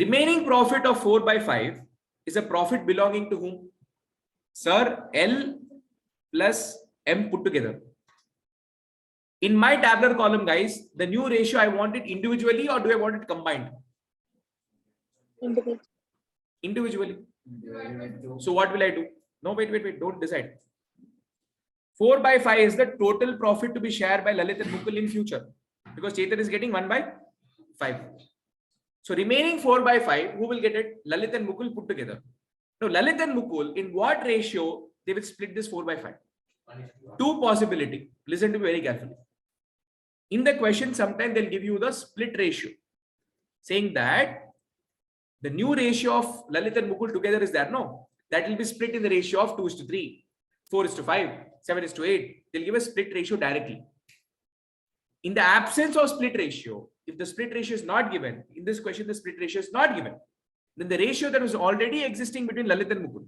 Remaining profit of 4/5 is a profit belonging to whom? Sir, L plus M put together. In my tabular column, guys, the new ratio, I want it individually or do I want it combined? Individually. So what will I do? No, wait, don't decide. 4/5 is the total profit to be shared by Lalit and Mukul in future, because Chetan is getting 1/5. So remaining 4/5, who will get it? Lalit and Mukul put together. Now Lalit and Mukul, in what ratio they will split this 4/5? Two possibility. Listen to me very carefully. In the question, sometimes they'll give you the split ratio, saying that the new ratio of Lalit and Mukul together is there. No, that will be split in the ratio of 2:3, 4:5, 7:8. They'll give a split ratio directly. In the absence of split ratio, if the split ratio is not given, in this question, the split ratio is not given, then the ratio that was already existing between Lalit and Mukul.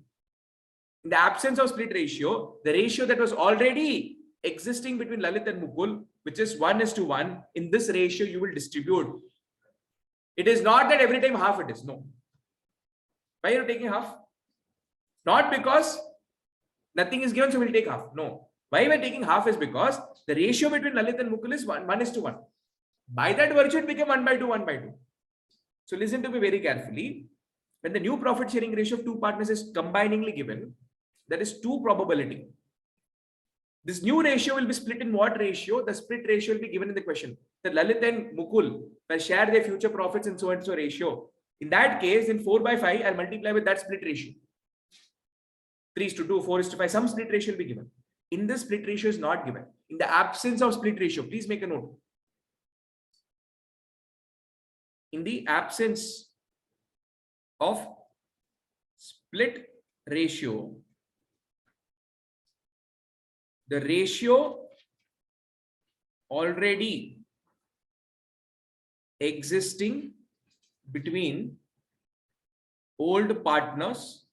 In the absence of split ratio, the ratio that was already existing between Lalit and Mukul, which is 1:1, in this ratio, you will distribute. It is not that every time half it is. No. Why are you taking half? Not because nothing is given, so we'll take half. No. Why we're taking half is because the ratio between Lalit and Mukul is 1:1. By that virtue, it became 1/2, 1/2. So listen to me very carefully. When the new profit sharing ratio of two partners is combiningly given, there is two probability. This new ratio will be split in what ratio? The split ratio will be given in the question. That Lalit and Mukul will share their future profits in so and so ratio. In that case, in 4/5, I'll multiply with that split ratio. 3:2, 4:5, some split ratio will be given. In this, split ratio is not given. In the absence of split ratio, please make a note. in the absence of split ratio, the ratio already existing between old partners,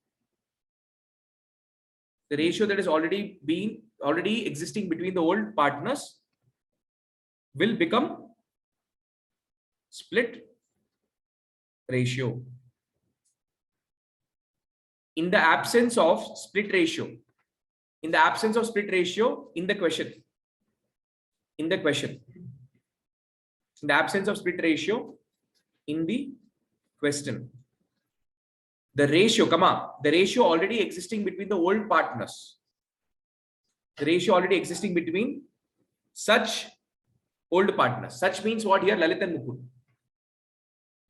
the ratio that is already existing between the old partners will become split ratio. In the absence of split ratio, in the absence of split ratio in the question, in the absence of split ratio in the question, the ratio, the ratio already existing between the old partners, the ratio already existing between such old partners. Such means what here? Lalit and Mukul.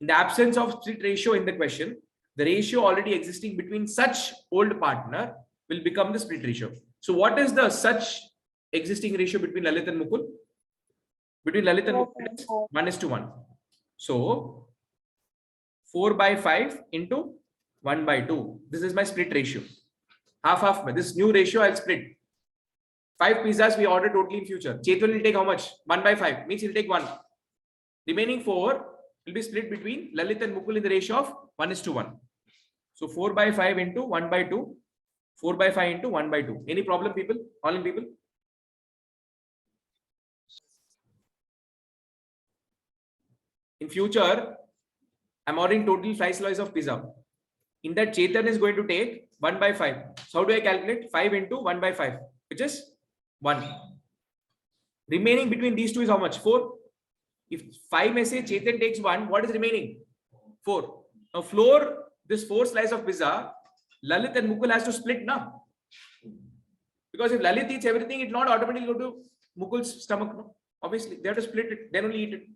In the absence of split ratio in the question, the ratio already existing between such old partner will become the split ratio. So what is the such existing ratio between Lalit and Mukul? Between Lalit and Mukul is 1:1. So 4/5 into 1/2. This is my split ratio. Half. This new ratio I'll split. 5 pizzas we order totally in future. Chetan will take how much? 1/5. Means he'll take 1. Remaining 4 will be split between Lalit and Mukul in the ratio of 1:1. So 4/5 into 1/2. 4/5 into 1/2. Any problem, people? All in people? In future, I'm ordering total 5 slices of pizza. In that, Chetan is going to take 1/5. So how do I calculate? 5 into 1/5, which is 1. Remaining between these two is how much? 4. If 5 may say Chetan takes 1, what is remaining? 4. Now floor this 4 slice of pizza, Lalit and Mukul has to split now. Because if Lalit eats everything, it will not automatically go to Mukul's stomach. No? Obviously, they have to split it, then only eat it.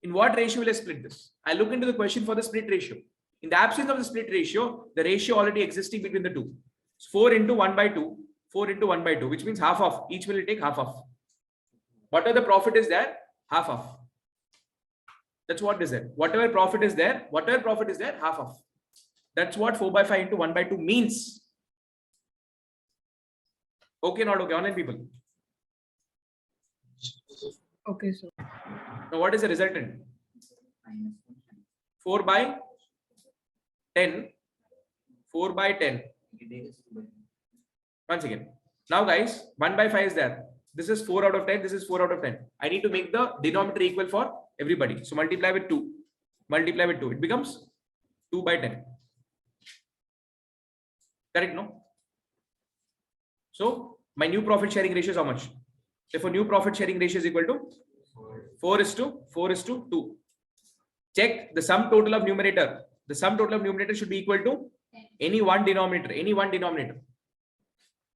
In what ratio will I split this? I look into the question for the split ratio. In the absence of the split ratio, the ratio already existing between the two. 4 into 1/2, 4 into 1/2, which means half of. Each will take half of. Whatever the profit is there, half of. That's what is there. Whatever profit is there, half of. That's what 4/5 into 1/2 means. Okay, not okay? Online people. Okay, sir. Now, what is the resultant? 4/10. 4/10. Once again. Now, guys, 1/5 is there. This is 4 out of 10. This is 4 out of 10. I need to make the denominator equal for everybody. So multiply with 2. Multiply with 2. It becomes 2/10. Correct, no? So my new profit sharing ratio is how much? Therefore, new profit sharing ratio is equal to 4:2. Check the sum total of numerator. The sum total of numerator should be equal to any one denominator.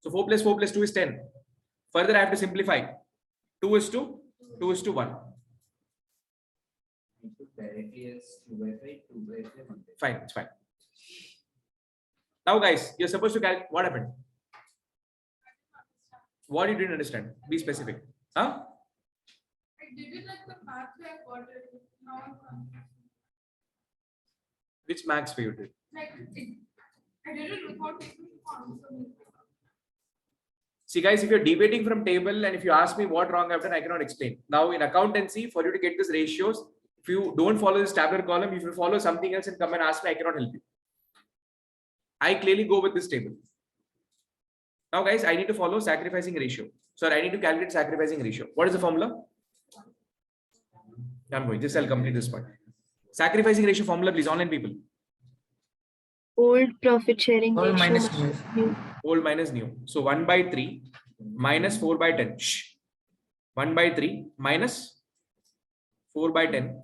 So 4 plus 4 plus 2 is 10. Further, I have to simplify. 2:1. Fine, it's fine. Now, guys, you're supposed to calculate what happened. What you didn't understand? Be specific. Huh? I didn't like the pathway I got it. Now Which max way you did? I did it without taking answer. See, guys, if you're debating from table and if you ask me what wrong I've done, I cannot explain. Now, in accountancy, for you to get these ratios, if you don't follow this tabular column, if you follow something else and come and ask me, I cannot help you. I clearly go with this table. Now, guys, I need to follow sacrificing ratio. Sorry, I need to calculate sacrificing ratio. What is the formula? I'm going. Just I'll complete this part. Sacrificing ratio formula, please, online people. Old profit sharing Old ratio minus new. Old minus new. So 1/3 minus 4/10. 1/3 minus 4/10.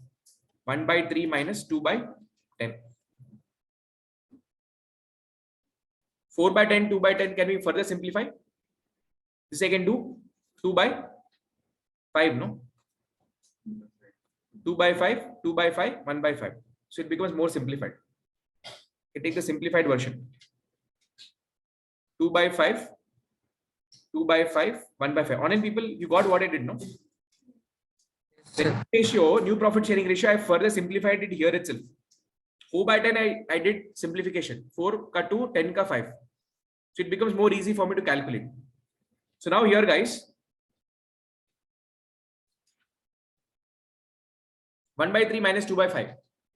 1/3 minus 2/10. 4/10, 2/10 can we further simplify? This I can do 2/5, no? 2/5, 2/5, 1/5. So it becomes more simplified. You take the simplified version. 2/5, 2/5, 1/5. Online people, you got what I did, no? ratio, new profit sharing ratio, I further simplified it here itself. 4 by 10, I did simplification. 4 ka 2, 10 ka 5. So it becomes more easy for me to calculate. So now here, guys, 1 by 3 minus 2 by 5.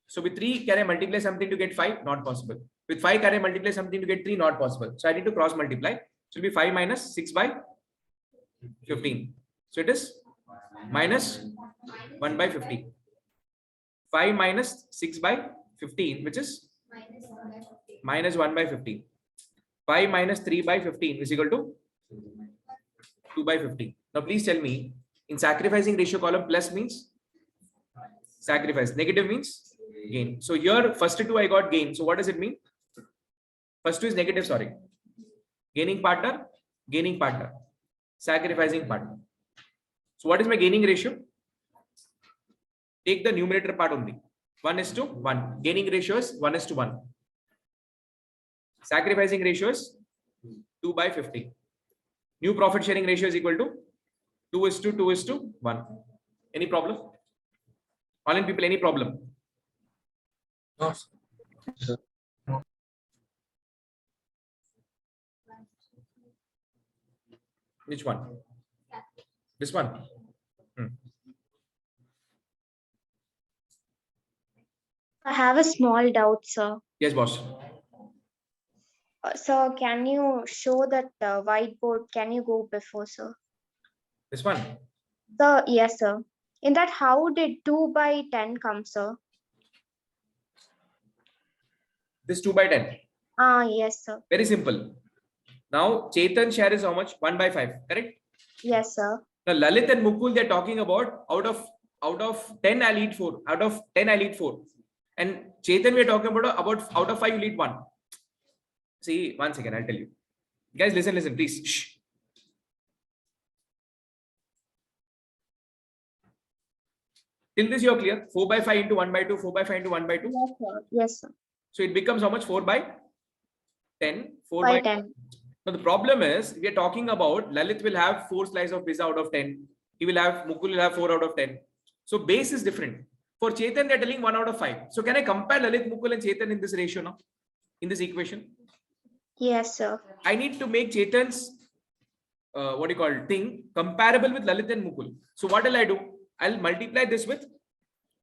So with 3, can I multiply something to get 5? Not possible. With 5, can I multiply something to get 3? Not possible. So I need to cross multiply. So it will be 5 minus 6 by 15. So it is minus 1 by 15. 5 minus 6 by 15, which is minus 1 by 15. 5 minus 3 by 15 is equal to 2 by 15. Now please tell me, in sacrificing ratio column, plus means sacrifice, negative means gain. So here first two I got gain. So what does it mean? First two is negative, sorry. Gaining partner, sacrificing partner. So what is my gaining ratio? Take the numerator part only. 1:1. Gaining ratio is 1:1. Sacrificing ratio is 2 by 50. New profit sharing ratio is equal to 2:2:1. Any problem? All in people, any problem? No, sir. Which one? This one? I have a small doubt, sir. Yes, boss. Sir, can you show that whiteboard? Can you go before, sir? This one? Sir, yes, sir. In that, how did 2 by 10 come, sir? This 2 by 10. Yes, sir. Very simple. Now, Chetan share is how much? 1 by 5, correct? Yes, sir. Now, Lalit and Mukul, they're talking about out of 10, I'll eat 4. Out of 10, I'll eat 4. And Chetan, we're talking about out of 5, you'll eat 1. See, 1 second, I'll tell you. Guys, listen, please. Shh. Till this, you're clear? 4 by 5 into 1 by 2, 4 by 5 into 1 by 2. Yes, sir. Yes, sir. So it becomes how much? 4 by 10. 4 By by 10. Now the problem is, we are talking about Lalit will have 4 slices of pizza out of 10. Mukul will have 4 out of 10. So base is different. For Chetan, they're telling 1 out of 5. So can I compare Lalit, Mukul and Chetan in this ratio now? In this equation? Yes, sir. I need to make Chetan's thing comparable with Lalit and Mukul. So what will I do? I'll multiply this with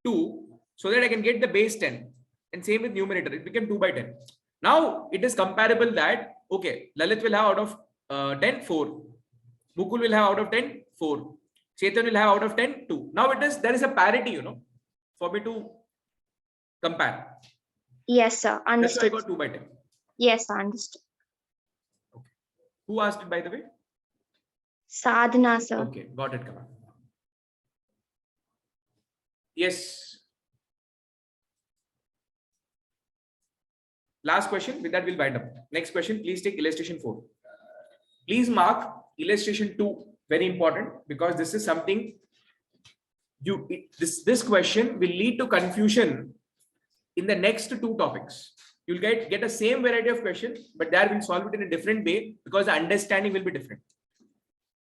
2 so that I can get the base 10. And same with numerator, it became 2 by 10. Now it is comparable that, okay, Lalit will have out of 10, 4. Mukul will have out of 10, 4. Chetan will have out of 10, 2. Now there is a parity, for me to compare. Yes, sir. Understood. That's why I got 2 by 10. Yes, I understood. Okay. Who asked it, by the way? Sadhana, sir. Okay, got it, come on. Yes. Last question, with that we'll wind up. Next question, please take illustration 4. Please mark illustration 2, very important, because this is something this question will lead to confusion in the next 2 topics. You'll get the same variety of question, but there we'll solve it in a different way because the understanding will be different.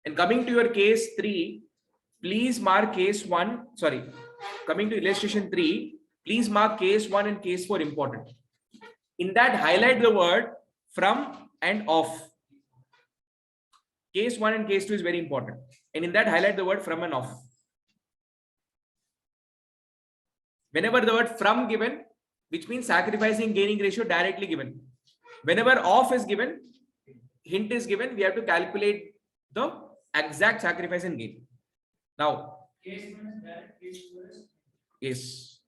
And coming to your case 3, please mark case 1. Sorry, coming to illustration 3, please mark case 1 and case 4 important. In that, highlight the word from and of. Case 1 and case 2 is very important. And in that, highlight the word from and of. Whenever the word from given, which means sacrificing gaining ratio directly given. Whenever of is given, hint is given, we have to calculate the exact sacrifice and gain. Now, yes.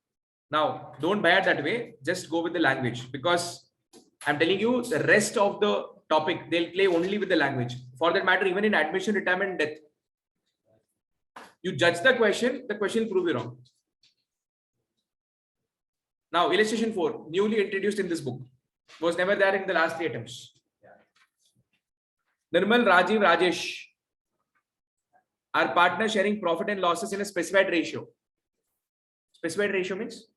Now, don't buy it that way. Just go with the language, because I'm telling you the rest of the topic, they'll play only with the language. For that matter, even in admission, retirement, death. You judge the question will prove you wrong. Now, illustration 4, newly introduced in this book, was never there in the last 3 attempts. Nirmal, Rajiv, Rajesh are partners sharing profit and losses in a specified ratio. Specified ratio means?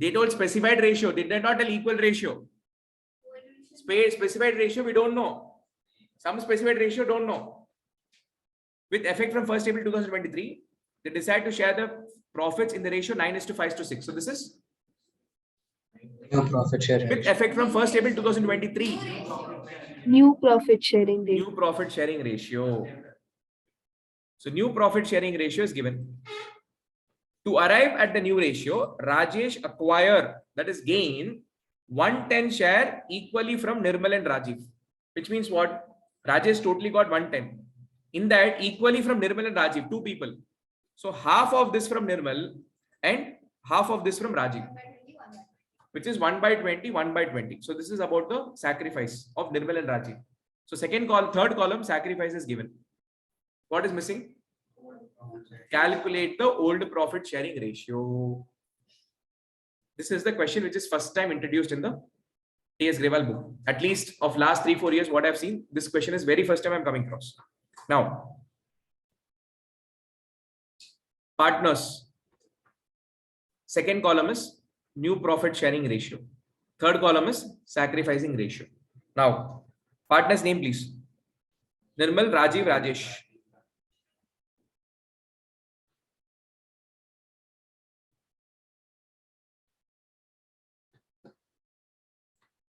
They told specified ratio. Did they not tell equal ratio? Specified ratio, we don't know. Some specified ratio, don't know. With effect from 1st April 2023, they decide to share the profits in the ratio 9:5:6. So this is New profit sharing. with effect from 1st April 2023. New profit sharing ratio. New profit sharing ratio. So new profit sharing ratio is given. To arrive at the new ratio, Rajesh acquire, that is gain, 110 share equally from Nirmal and Rajiv. Which means what? Rajesh totally got 110. In that, equally from Nirmal and Rajiv, 2 people. So half of this from Nirmal and half of this from Rajiv, which is 1/20, 1/20. So this is about the sacrifice of Nirmal and Rajiv. So third column, sacrifice is given. What is missing? Calculate the old profit sharing ratio. This is the question which is first time introduced in the T.S. Grewal book. At least of last 3-4 years, what I've seen, this question is very first time I'm coming across. Now, partners. Second column is new profit sharing ratio. Third column is sacrificing ratio. Now, partners name please. Nirmal, Rajiv, Rajesh.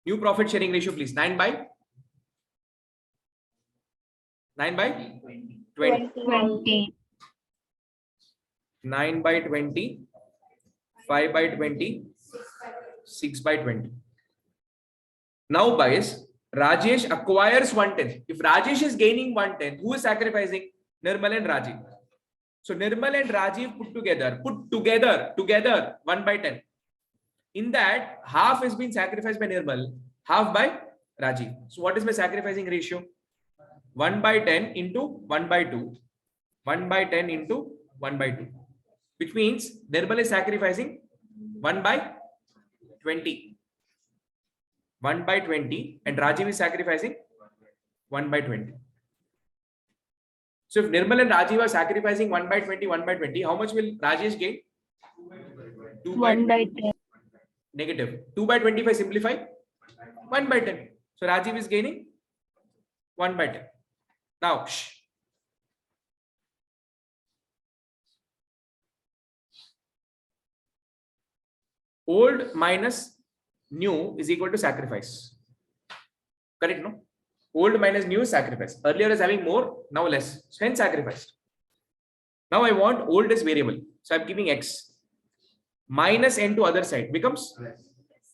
New profit sharing ratio please. 9/20. 20. 9/20. 5/20. 6/20. Now, guys, Rajesh acquires 110. If Rajesh is gaining 110, who is sacrificing? Nirmal and Rajiv. So Nirmal and Rajiv put together 1/10. In that, half is being sacrificed by Nirmal, half by Rajiv. So what is my sacrificing ratio? 1/10 into 1/2. 1/10 into 1/2. Which means Nirmal is sacrificing 1/20. 1/20 and Rajiv is sacrificing 1/20. So if Nirmal and Rajiv are sacrificing 1/20, 1/20, how much will Rajesh gain? 1/10. Negative. 2/20 if I simplify, 1/10. So Rajiv is gaining 1/10. Now, old minus new is equal to sacrifice. Correct, no? Old minus new is sacrifice. Earlier I was having more, now less. So hence sacrificed. Now I want old as variable. So I'm giving x. Minus n to other side becomes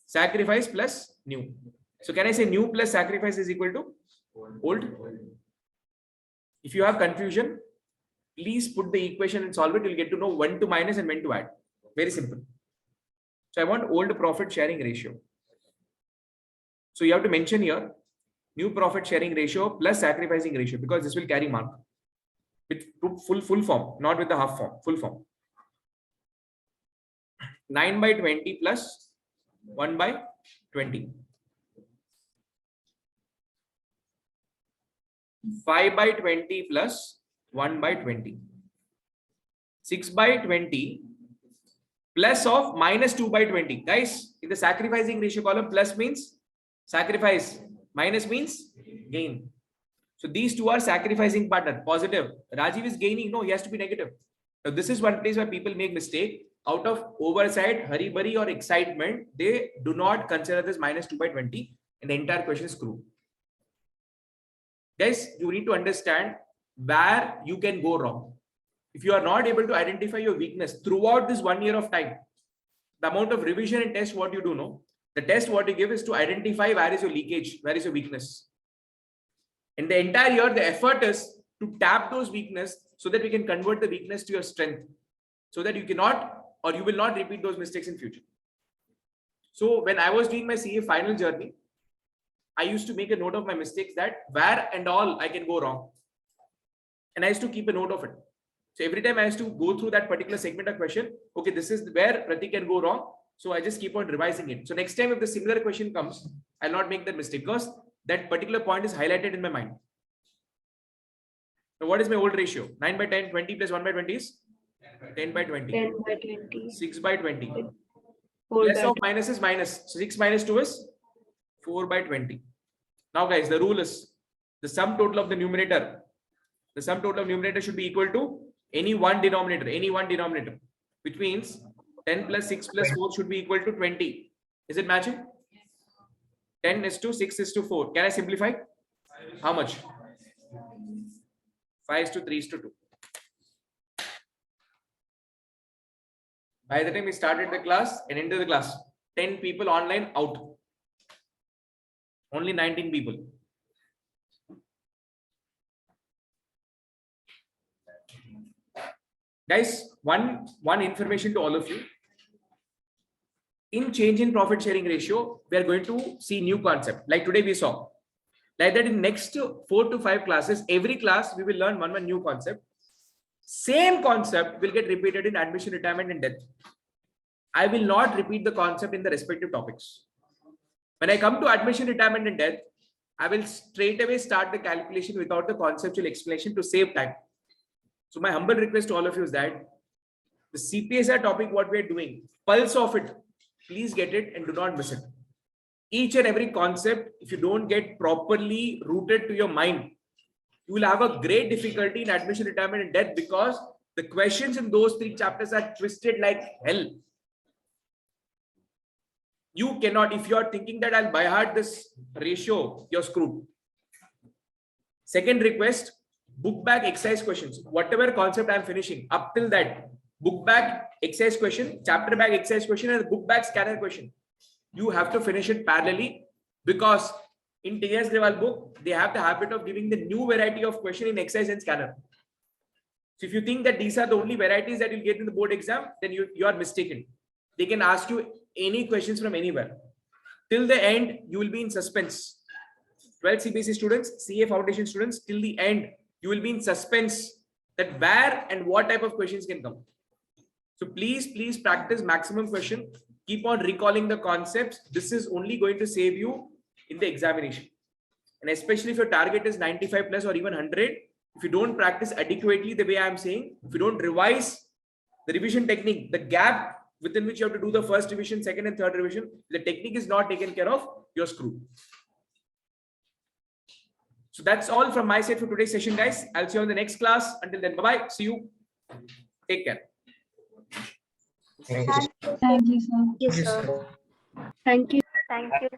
sacrifice plus new. So can I say new plus sacrifice is equal to old? If you have confusion, please put the equation and solve it. You'll get to know when to minus and when to add. Very simple. So I want old profit sharing ratio. So you have to mention here new profit sharing ratio plus sacrificing ratio, because this will carry mark with full form, not with the half form, full form. 9/20 plus 1/20. 5/20 plus 1/20. 6/20 plus of minus 2/20. Guys, in the sacrificing ratio column, plus means sacrifice, minus means gain. So these two are sacrificing partner, positive. Rajiv is gaining, no, he has to be negative. Now this is one place where people make mistake. Out of oversight, hurry burry or excitement, they do not consider this minus 2/20 and the entire question is screwed. Guys, you need to understand where you can go wrong. If you are not able to identify your weakness throughout this 1 year of time, the amount of revision and test what you do know, the test what you give is to identify where is your leakage, where is your weakness. In the entire year, the effort is to tap those weaknesses so that we can convert the weakness to your strength, so that you cannot or you will not repeat those mistakes in future. So when I was doing my CA final journey, I used to make a note of my mistakes, that where and all I can go wrong. And I used to keep a note of it. So every time I used to go through that particular segment of question, okay, this is where Pratik can go wrong. So I just keep on revising it. So next time if the similar question comes, I'll not make that mistake because that particular point is highlighted in my mind. So what is my old ratio? 9/10, 20 plus 1/20 is 10/20. 10/20. 6/20. Plus of minus is minus. So 6 minus 2 is 4/20. Now guys, the rule is the sum total of the numerator The sum total of numerator should be equal to any one denominator, which means 10 plus 6 plus 4 should be equal to 20. Is it matching? 10 is to 6 is to 4. Can I simplify? How much? 5 is to 3 is to 2. By the time we started the class and ended the class, 10 people online out. Only 19 people. Guys, one information to all of you. In change in profit sharing ratio, we are going to see new concept. Like today we saw. Like that in next 4 to 5 classes, every class we will learn one new concept. Same concept will get repeated in admission, retirement and death. I will not repeat the concept in the respective topics. When I come to admission, retirement and death, I will straight away start the calculation without the conceptual explanation to save time. So my humble request to all of you is that the CPSR topic, what we are doing, pulse of it, please get it and do not miss it. Each and every concept, if you don't get properly rooted to your mind, you will have a great difficulty in admission, retirement and death, because the questions in those 3 chapters are twisted like hell. You cannot, if you are thinking that I'll by heart this ratio, you're screwed. Second request, book back exercise questions. Whatever concept I'm finishing, up till that, book back exercise question, chapter back exercise question, and book back scanner question. You have to finish it parallelly, because in T.S. Grewal book, they have the habit of giving the new variety of question in exercise and scanner. So if you think that these are the only varieties that you'll get in the board exam, then you are mistaken. They can ask you any questions from anywhere. Till the end, you will be in suspense. 12 CPSC students, CA foundation students, till the end, you will be in suspense that where and what type of questions can come. So please practice maximum question. Keep on recalling the concepts. This is only going to save you in the examination. And especially if your target is 95 plus or even 100, if you don't practice adequately the way I am saying, if you don't revise the revision technique, the gap within which you have to do the first revision, second and third revision, the technique is not taken care of, you're screwed. So that's all from my side for today's session, guys. I'll see you on the next class. Until then, bye-bye. See you. Take care. Thank you, sir. Yes, sir. Thank you. Thank you.